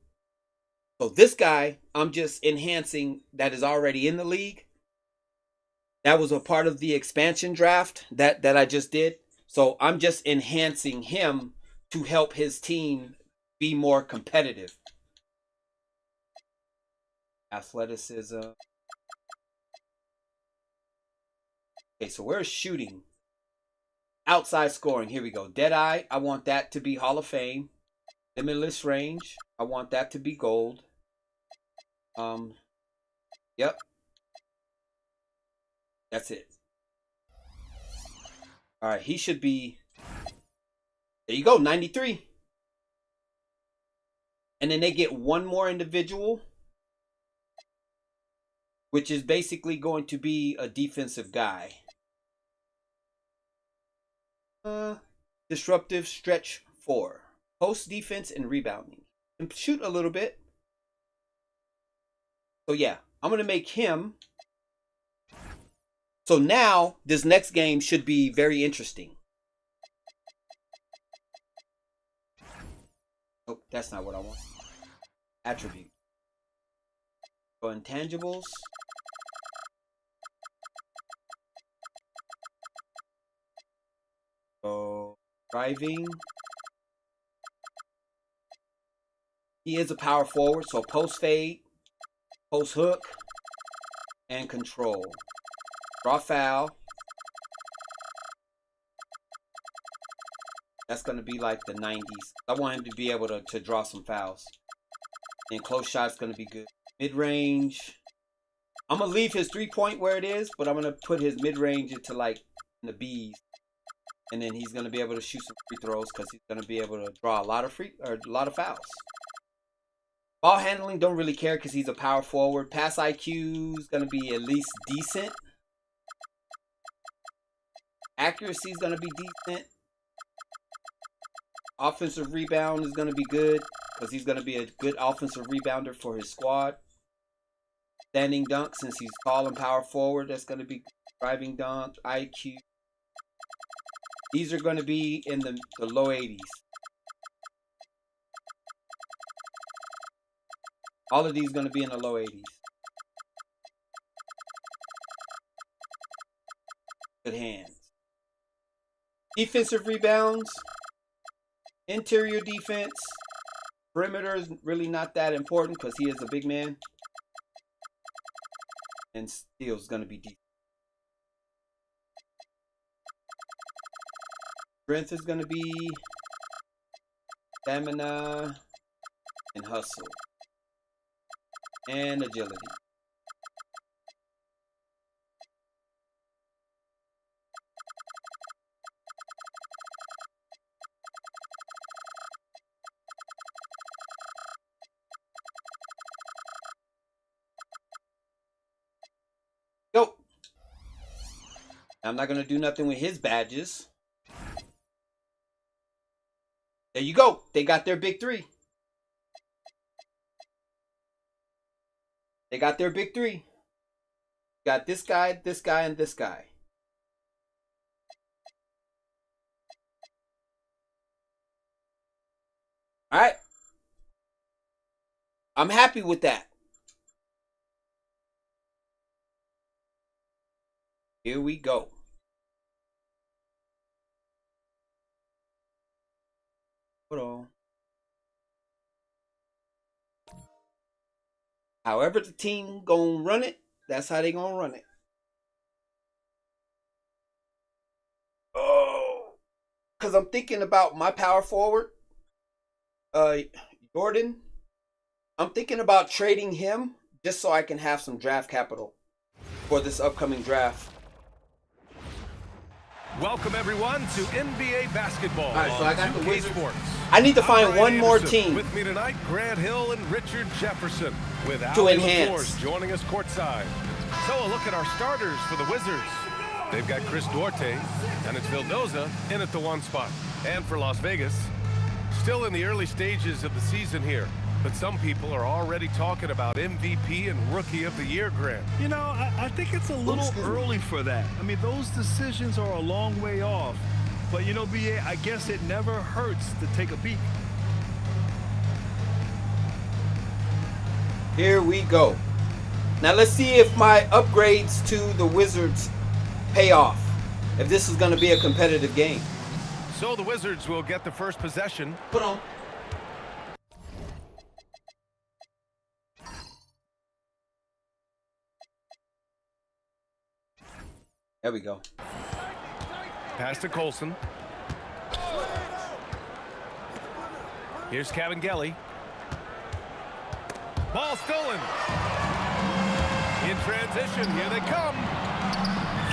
So this guy, I'm just enhancing, that is already in the league. That was a part of the expansion draft that I just did. So I'm just enhancing him to help his team be more competitive. Athleticism. Okay, so where's shooting? Outside scoring. Here we go. Deadeye, I want that to be Hall of Fame. Limitless range, I want that to be gold. Yep. That's it. All right, he should be, there you go, 93. And then they get 1 more individual, which is basically going to be a defensive guy. Disruptive stretch 4. Post defense and rebounding. And shoot a little bit. So yeah, I'm going to make him. So now this next game should be very interesting. Oh, that's not what I want. Attribute. Go intangibles. Go driving. He is a power forward, so post fade, post hook, and control. Draw foul. That's going to be like the 90s. I want him to be able to draw some fouls. And close shot's going to be good. Mid-range. I'm going to leave his 3-point where it is, but I'm going to put his mid-range into like in the B's. And then he's going to be able to shoot some free throws because he's going to be able to draw a lot of fouls. Ball handling, don't really care because he's a power forward. Pass IQ is going to be at least decent. Accuracy is going to be decent. Offensive rebound is going to be good because he's going to be a good offensive rebounder for his squad. Standing dunk, since he's tall and power forward, that's going to be driving dunk, IQ. These are going to be in the low 80s. All of these are going to be in the low 80s. Good hands. Defensive rebounds. Interior defense. Perimeter is really not that important because he is a big man. And steal is going to be deep. Strength is going to be stamina and hustle. And agility. Go. I'm not going to do nothing with his badges. There you go. They got their big 3. They got their big 3. Got this guy, and this guy. All right. I'm happy with that. Here we go. Hold on. However the team gonna run it, that's how they gonna run it. because I'm thinking about my power forward, Jordan. I'm thinking about trading him just so I can have some draft capital for this upcoming draft. Welcome everyone to NBA basketball. All right, so I got the 2K Wizards. Sports. I need to find I'm one Ryan more Anderson. team With me tonight, Grant Hill and Richard Jefferson with to Ali enhance. LaForce joining us courtside. So a look at our starters for the Wizards. They've got Chris Duarte, and it's Vildoza in at the 1 spot. And for Las Vegas, still in the early stages of the season here, but some people are already talking about MVP and Rookie of the Year, Grant. You know, I think it's a little early for that. I mean, those decisions are a long way off. But, you know, BA, I guess it never hurts to take a peek. Here we go. Now let's see if my upgrades to the Wizards pay off. If this is going to be a competitive game. So the Wizards will get the first possession. Put on. There we go. Pass to Colson. Here's Cavangeli. Ball stolen. In transition, here they come.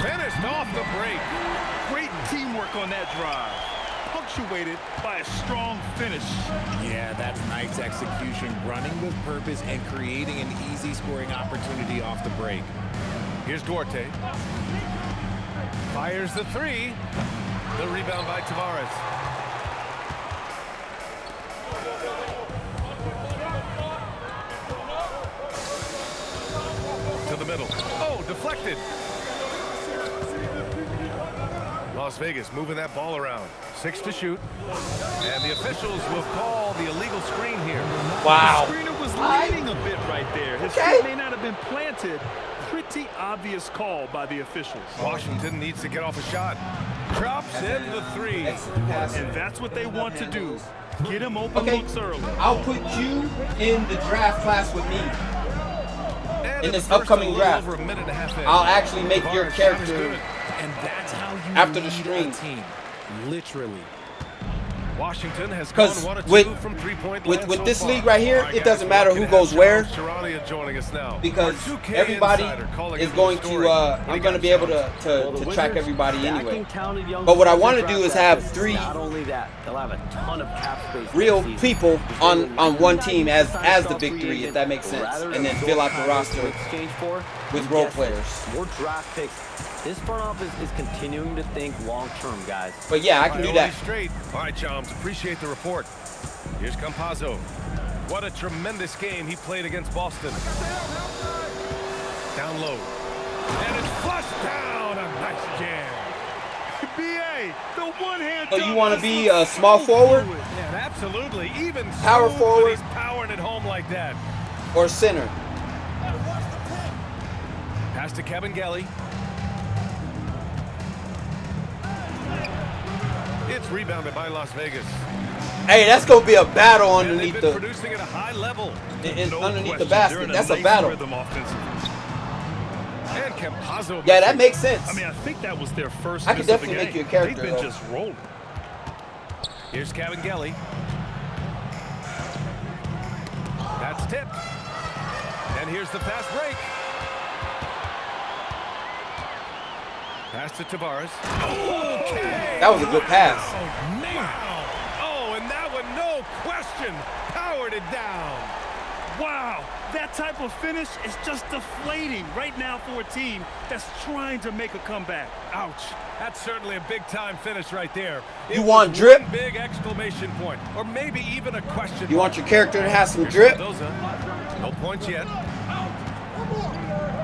Finished off the break. Great teamwork on that drive. Punctuated by a strong finish. Yeah, that's nice execution, running with purpose and creating an easy scoring opportunity off the break. Here's Duarte. Fires the 3. The rebound by Tavares. To the middle. Oh, deflected. Las Vegas moving that ball around. 6 to shoot. And the officials will call the illegal screen here. Wow. The screener was leaning a bit right there. His feet may not have been planted. Pretty obvious call by the officials. Washington needs to get off a shot. Drops in the 3. And that's what they want to do. Get him open looks early. I'll put you in the draft class with me. And In this the first, upcoming a little draft. over a minute and a half in. I'll actually make your Tavares' shot is character good. And that's how you after the lead stream. a team. Literally. Washington has gone 'Cause 1 of 2 with- from 3-point with land so this far. league right here, All right, it doesn't guys, matter we're who looking goes at where, Charania joining us now. because Our 2K everybody insider calling is it going the to story. What do you I'm going to got, be able Charles? to track everybody anyway. But what I want to do is have 3 Not only that, they'll have a ton of cap space. real next season. people on one team as Sign the off big free 3, if agent that makes sense, rather and then than fill out the gold roster to exchange for with and role guess players. what? More draft picks. This front office is continuing to think long term, guys. But yeah, I can do that. Priorities straight. All right, Chums, appreciate the report. Here's Campazzo. What a tremendous game he played against Boston. Down low. And it's flushed down. A nice jam. BA, the one-hand So you dunk want to just be looks a small so forward fluid. Yeah, absolutely. Even Power so, forward. He's powering it home like that. or center? Pass to Cavangeli. It's rebounded by Las Vegas. Hey, that's going to be a battle And they've underneath been the producing at a high level. underneath the question. They're basket. in That's a nice battle. rhythm offensively. And Campazzo. Yeah, that missing. makes sense. I mean, I think that was their first I could miss of the definitely make game. you a character, They've been though. just rolling. Here's Cavangeli. That's tipped. And here's the fast break. Pass to Tavares. Okay. That was a good pass. Wow. Oh, and that one, no question, powered it down. Wow, that type of finish is just deflating right now for a team that's trying to make a comeback. Ouch. That's certainly a big-time finish right there. It You was want drip? one big exclamation point, or maybe even a question. You want your character to have some drip? Mendoza. No points yet.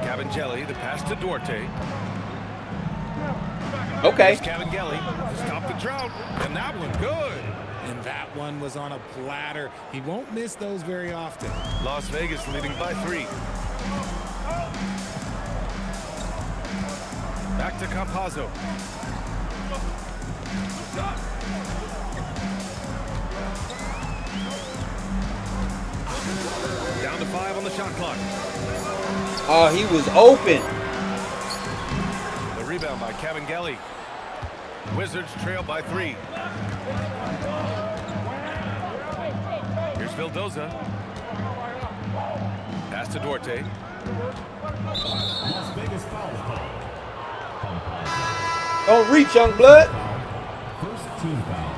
Cavangeli, the pass to Duarte. Okay. Here's Cavangeli to stop the drought, and that one good. And that one was on a platter. He won't miss those very often. Las Vegas leading by 3. Back to Campazzo. Down to 5 on the shot clock. Oh, he was open. The rebound by Cavangeli. Wizards trail by 3. Here's Vildoza. Pass to Duarte. Las Vegas foul call. Don't reach, young blood. First team foul.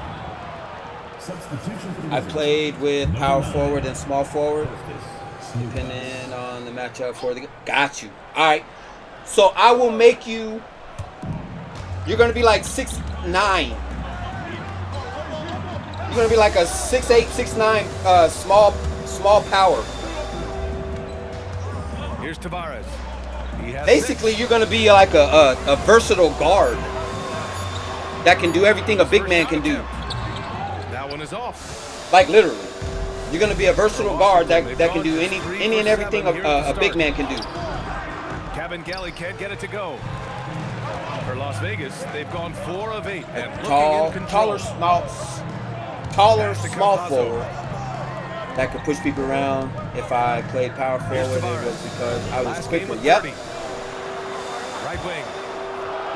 Substitution for the I Wizards. played with power forward and small forward, depending on the matchup for the. Got you. All right. So I will make you. You're gonna be like 6'9". You're gonna be like a 6'8", 6'9", small power. Here's Tavares. He has Basically, 6. you're gonna be like a versatile guard that can do everything a big man can do. That one is off. Like literally, you're gonna be a versatile guard that can do any and everything a big man can do. Kevin Galley can't get it to go. For Las Vegas, they've gone 4 of 8 and looking in control. Taller, small forward that could push people around. If I played power forward, it was because I was quicker. Yep. Right wing.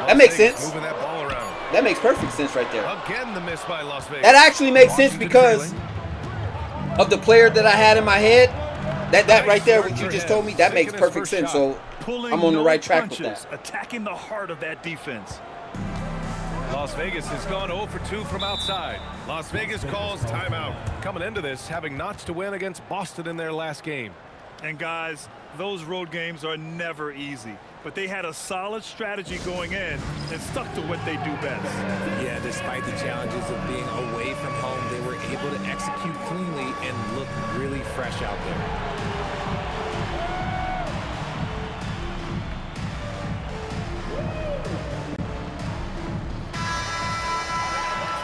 That makes sense. Moving that ball around. That makes perfect sense right there. Again, the miss by Las Vegas. That actually makes sense Washington because trailing. of the player that I had in my head. That right there, what you just told me, that makes perfect sense. So I'm on the right track with that. Attacking the heart of that defense. Las Vegas has gone 0 for 2 from outside. Las Vegas calls timeout. Coming into this, having notched a win against Boston in their last game. And guys, those road games are never easy. But they had a solid strategy going in and stuck to what they do best. Yeah, despite the challenges of being away from home, they were able to execute cleanly and look really fresh out there.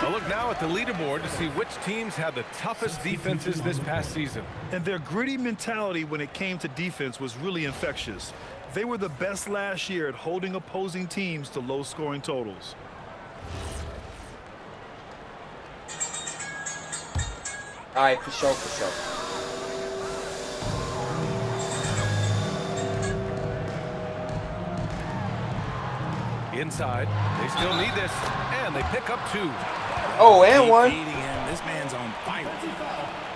A look now at the leaderboard to see which teams had the toughest defenses this past season. And their gritty mentality when it came to defense was really infectious. They were the best last year at holding opposing teams to low-scoring totals. All right, for sure, for sure. Inside, they still need this, and they pick up 2. Oh, and one. This man's on fire.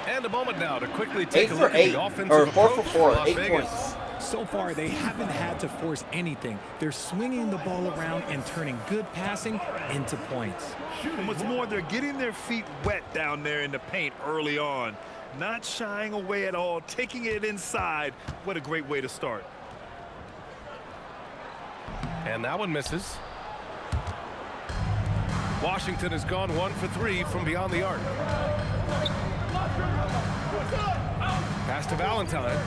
And a moment now to quickly take 8 a for look 8, at the offensive or 4 approach for 4, Las 8 Vegas. points. So far, they haven't had to force anything. They're swinging the ball around and turning good passing into points. And what's more, they're getting their feet wet down there in the paint early on. Not shying away at all, taking it inside. What a great way to start. And that one misses. Washington has gone 1 for 3 from beyond the arc. Pass to Valentine.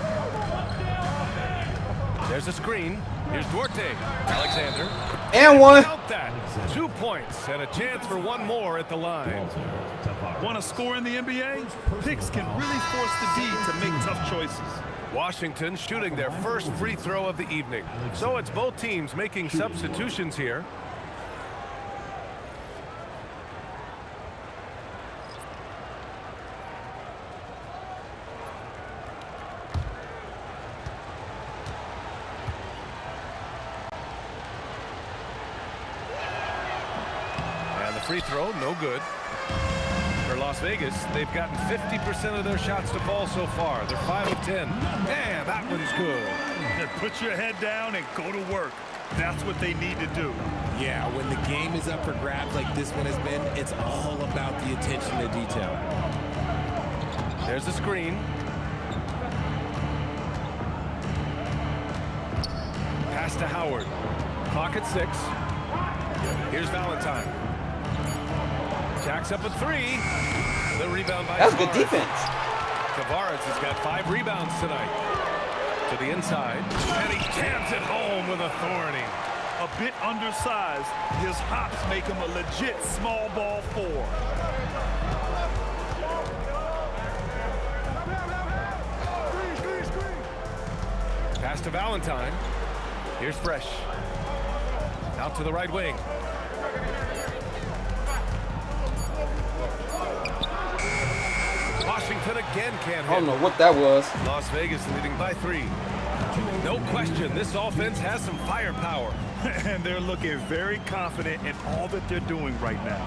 There's a screen. Here's Duarte. Alexander. And one. Count that. 2 points and a chance for one more at the line. Want to score in the NBA? Picks can really force the D to make tough choices. Washington shooting their first free throw of the evening. So it's both teams making substitutions here. Free throw, no good. For Las Vegas, they've gotten 50% of their shots to fall so far. They're 5 of 10. And that one's good. And put your head down and go to work. That's what they need to do. Yeah, when the game is up for grabs like this one has been, it's all about the attention to detail. There's a screen. Pass to Howard. Clock at 6. Here's Valentine. Jacks up a 3. The rebound by That's Tavares. good defense. Tavares has got 5 rebounds tonight. To the inside. And he jams it home with authority. A bit undersized, his hops make him a legit small ball 4. Pass to Valentine. Here's Fresh. Out to the right wing. Washington again can't hit. I don't know what that was. Las Vegas leading by 3. No question, this offense has some firepower. And they're looking very confident in all that they're doing right now.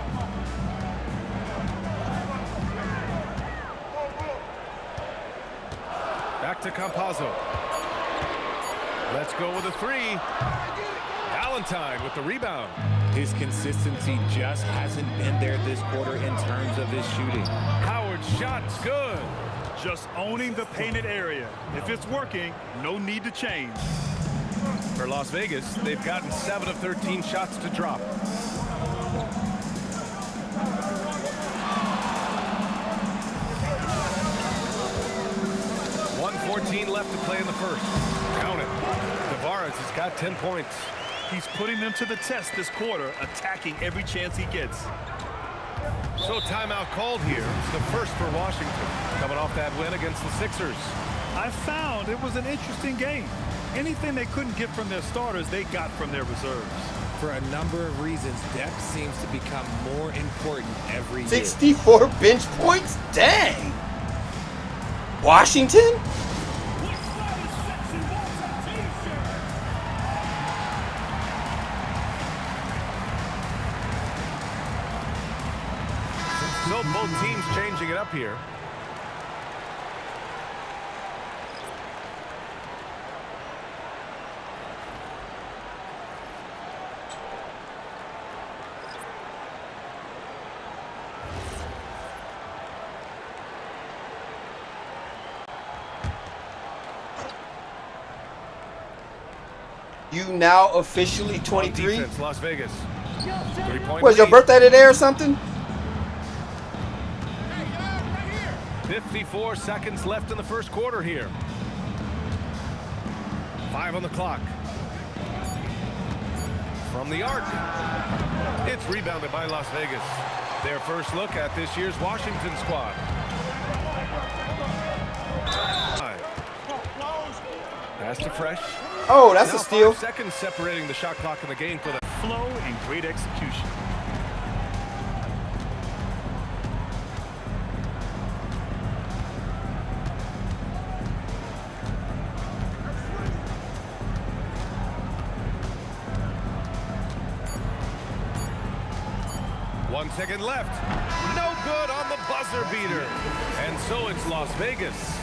Back to Campazzo. Let's go with a three. Valentine with the rebound. His consistency just hasn't been there this quarter in terms of his shooting. Howard's shot's good. Just owning the painted area. If it's working, no need to change. For Las Vegas, they've gotten 7 of 13 shots to drop. 1:14 left to play in the first. Count it. Tavares has got 10 points. He's putting them to the test this quarter, attacking every chance he gets. So timeout called here. It's the first for Washington, coming off that win against the Sixers. I found it was an interesting game. Anything they couldn't get from their starters, they got from their reserves. For a number of reasons, depth seems to become more important every year. 64 bench points? Dang! Washington? So both teams changing it up here. You now officially 23? Defense, Las Vegas. 3-point Was your lead. birthday today or something? 54 seconds left in the first quarter here. 5 on the clock. From the arc. It's rebounded by Las Vegas. Their first look at this year's Washington squad. Pass to Fresh. Oh, that's Now a steal. 5 seconds separating the shot clock in the game for the Flow and great execution. One second left. No good on the buzzer beater. And so it's Las Vegas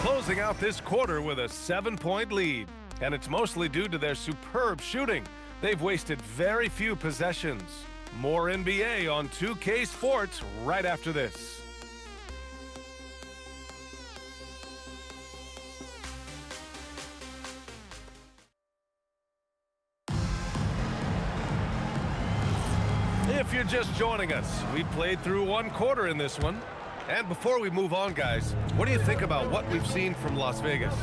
closing out this quarter with a 7-point lead. And it's mostly due to their superb shooting. They've wasted very few possessions. More NBA on 2K Sports right after this. If you're just joining us, we played through one quarter in this one. And before we move on, guys, what do you think about what we've seen from Las Vegas?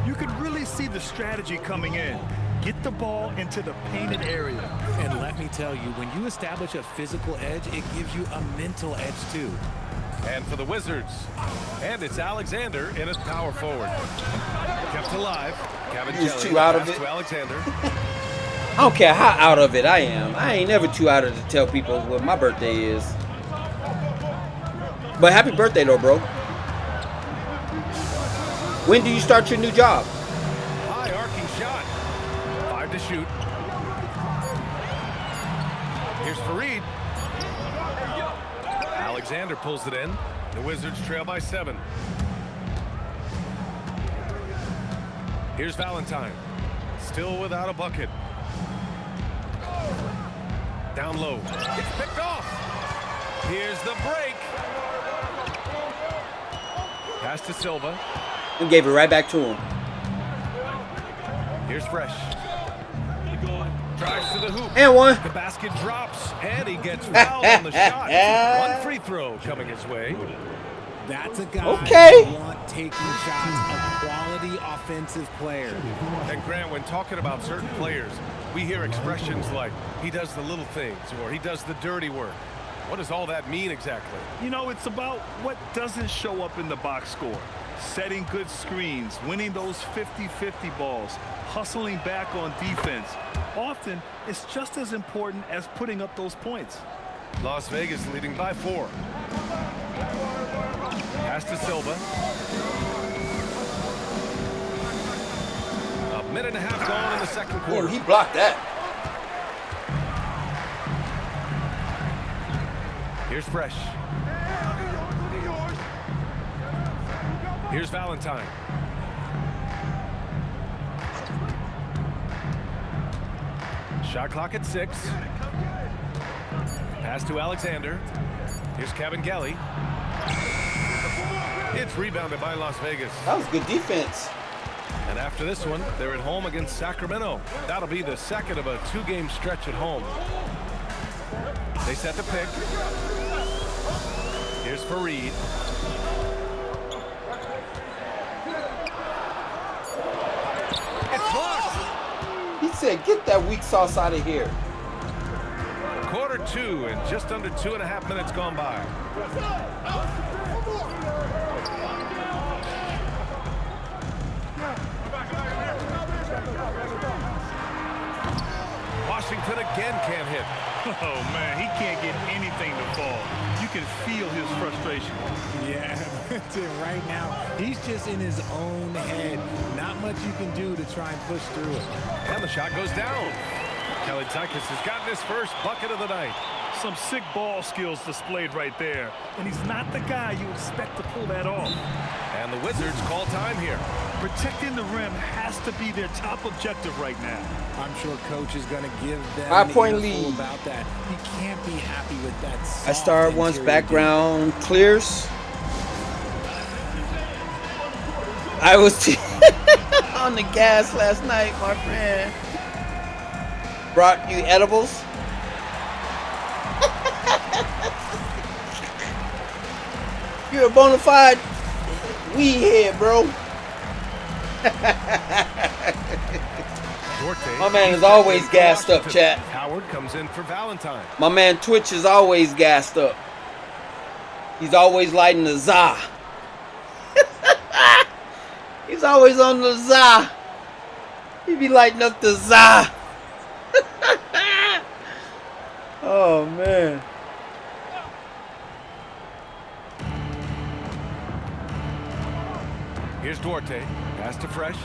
You could really see the strategy coming in. Get the ball into the painted area. And let me tell you, when you establish a physical edge, it gives you a mental edge too. And for the Wizards, and it's Alexander in as power forward. Kept alive. He's too out of it. To Alexander. I don't care how out of it I am. I ain't never too out of it to tell people what my birthday is. But happy birthday though, bro. When do you start your new job? High arcing shot. 5 to shoot. Here's Fareed. Alexander pulls it in. The Wizards trail by 7. Here's Valentine. Still without a bucket. Down low. It's picked off. Here's the break. Pass to Silva. And gave it right back to him. Here's Fresh. Drives to the hoop. And one. The basket drops, and he gets fouled on the shot. One free throw coming his way. That's a guy okay. you want taking shots, a quality offensive player. And Grant, when talking about certain players, we hear expressions like, he does the little things, or he does the dirty work. What does all that mean exactly? You know, it's about what doesn't show up in the box score. Setting good screens, winning those 50-50 balls, hustling back on defense. Often, it's just as important as putting up those points. Las Vegas leading by 4. Pass to Silva. A minute and a half gone in the second quarter. Ooh, he blocked that. Here's Fresh. Here's Valentine. Shot clock at 6. Pass to Alexander. Here's Kevin Gelly. It's rebounded by Las Vegas. That was good defense. And after this one, they're at home against Sacramento. That'll be the second of a 2-game stretch at home. They set the pick. Here's Fareed. It's blocked. He said, get that weak sauce out of here. Quarter 2 and just under 2.5 minutes gone by. Washington again can't hit. Oh, man, he can't get anything to fall. You can feel his frustration. Yeah, that's it right now. He's just in his own head. Not much you can do to try and push through it. And the shot goes down. Kelly Tykes has gotten his first bucket of the night. Some sick ball skills displayed right there. And he's not the guy you expect to pull that off. And the Wizards call time here. Protecting the rim has to be their top objective right now. I'm sure coach is going to give them 5-point an earful lead. about that. You can't be happy with that. I start once background clears. I was on the gas last night, my friend. Brought you edibles. You're a bona fide weed head, bro. My man is always gassed up, chat. Howard comes in for Valentine. My man Twitch is always gassed up. He's always lighting the za. He's always on the za. He be lighting up the za. Oh, man. Here's Duarte. Pass to Fresh.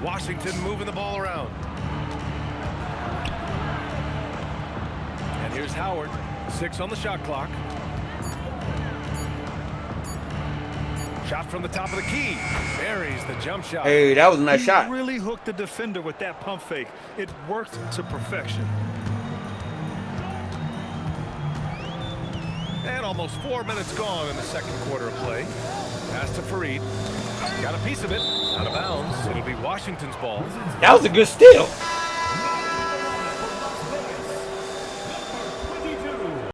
Washington moving the ball around. And here's Howard. 6 on the shot clock. Shot from the top of the key. Buries the jump shot. Hey, that was a nice shot. He really hooked the defender with that pump fake. It worked to perfection. And almost 4 minutes gone in the second quarter of play. Pass to Fareed. Got a piece of it. Out of bounds. It'll be Washington's ball. That was a good steal.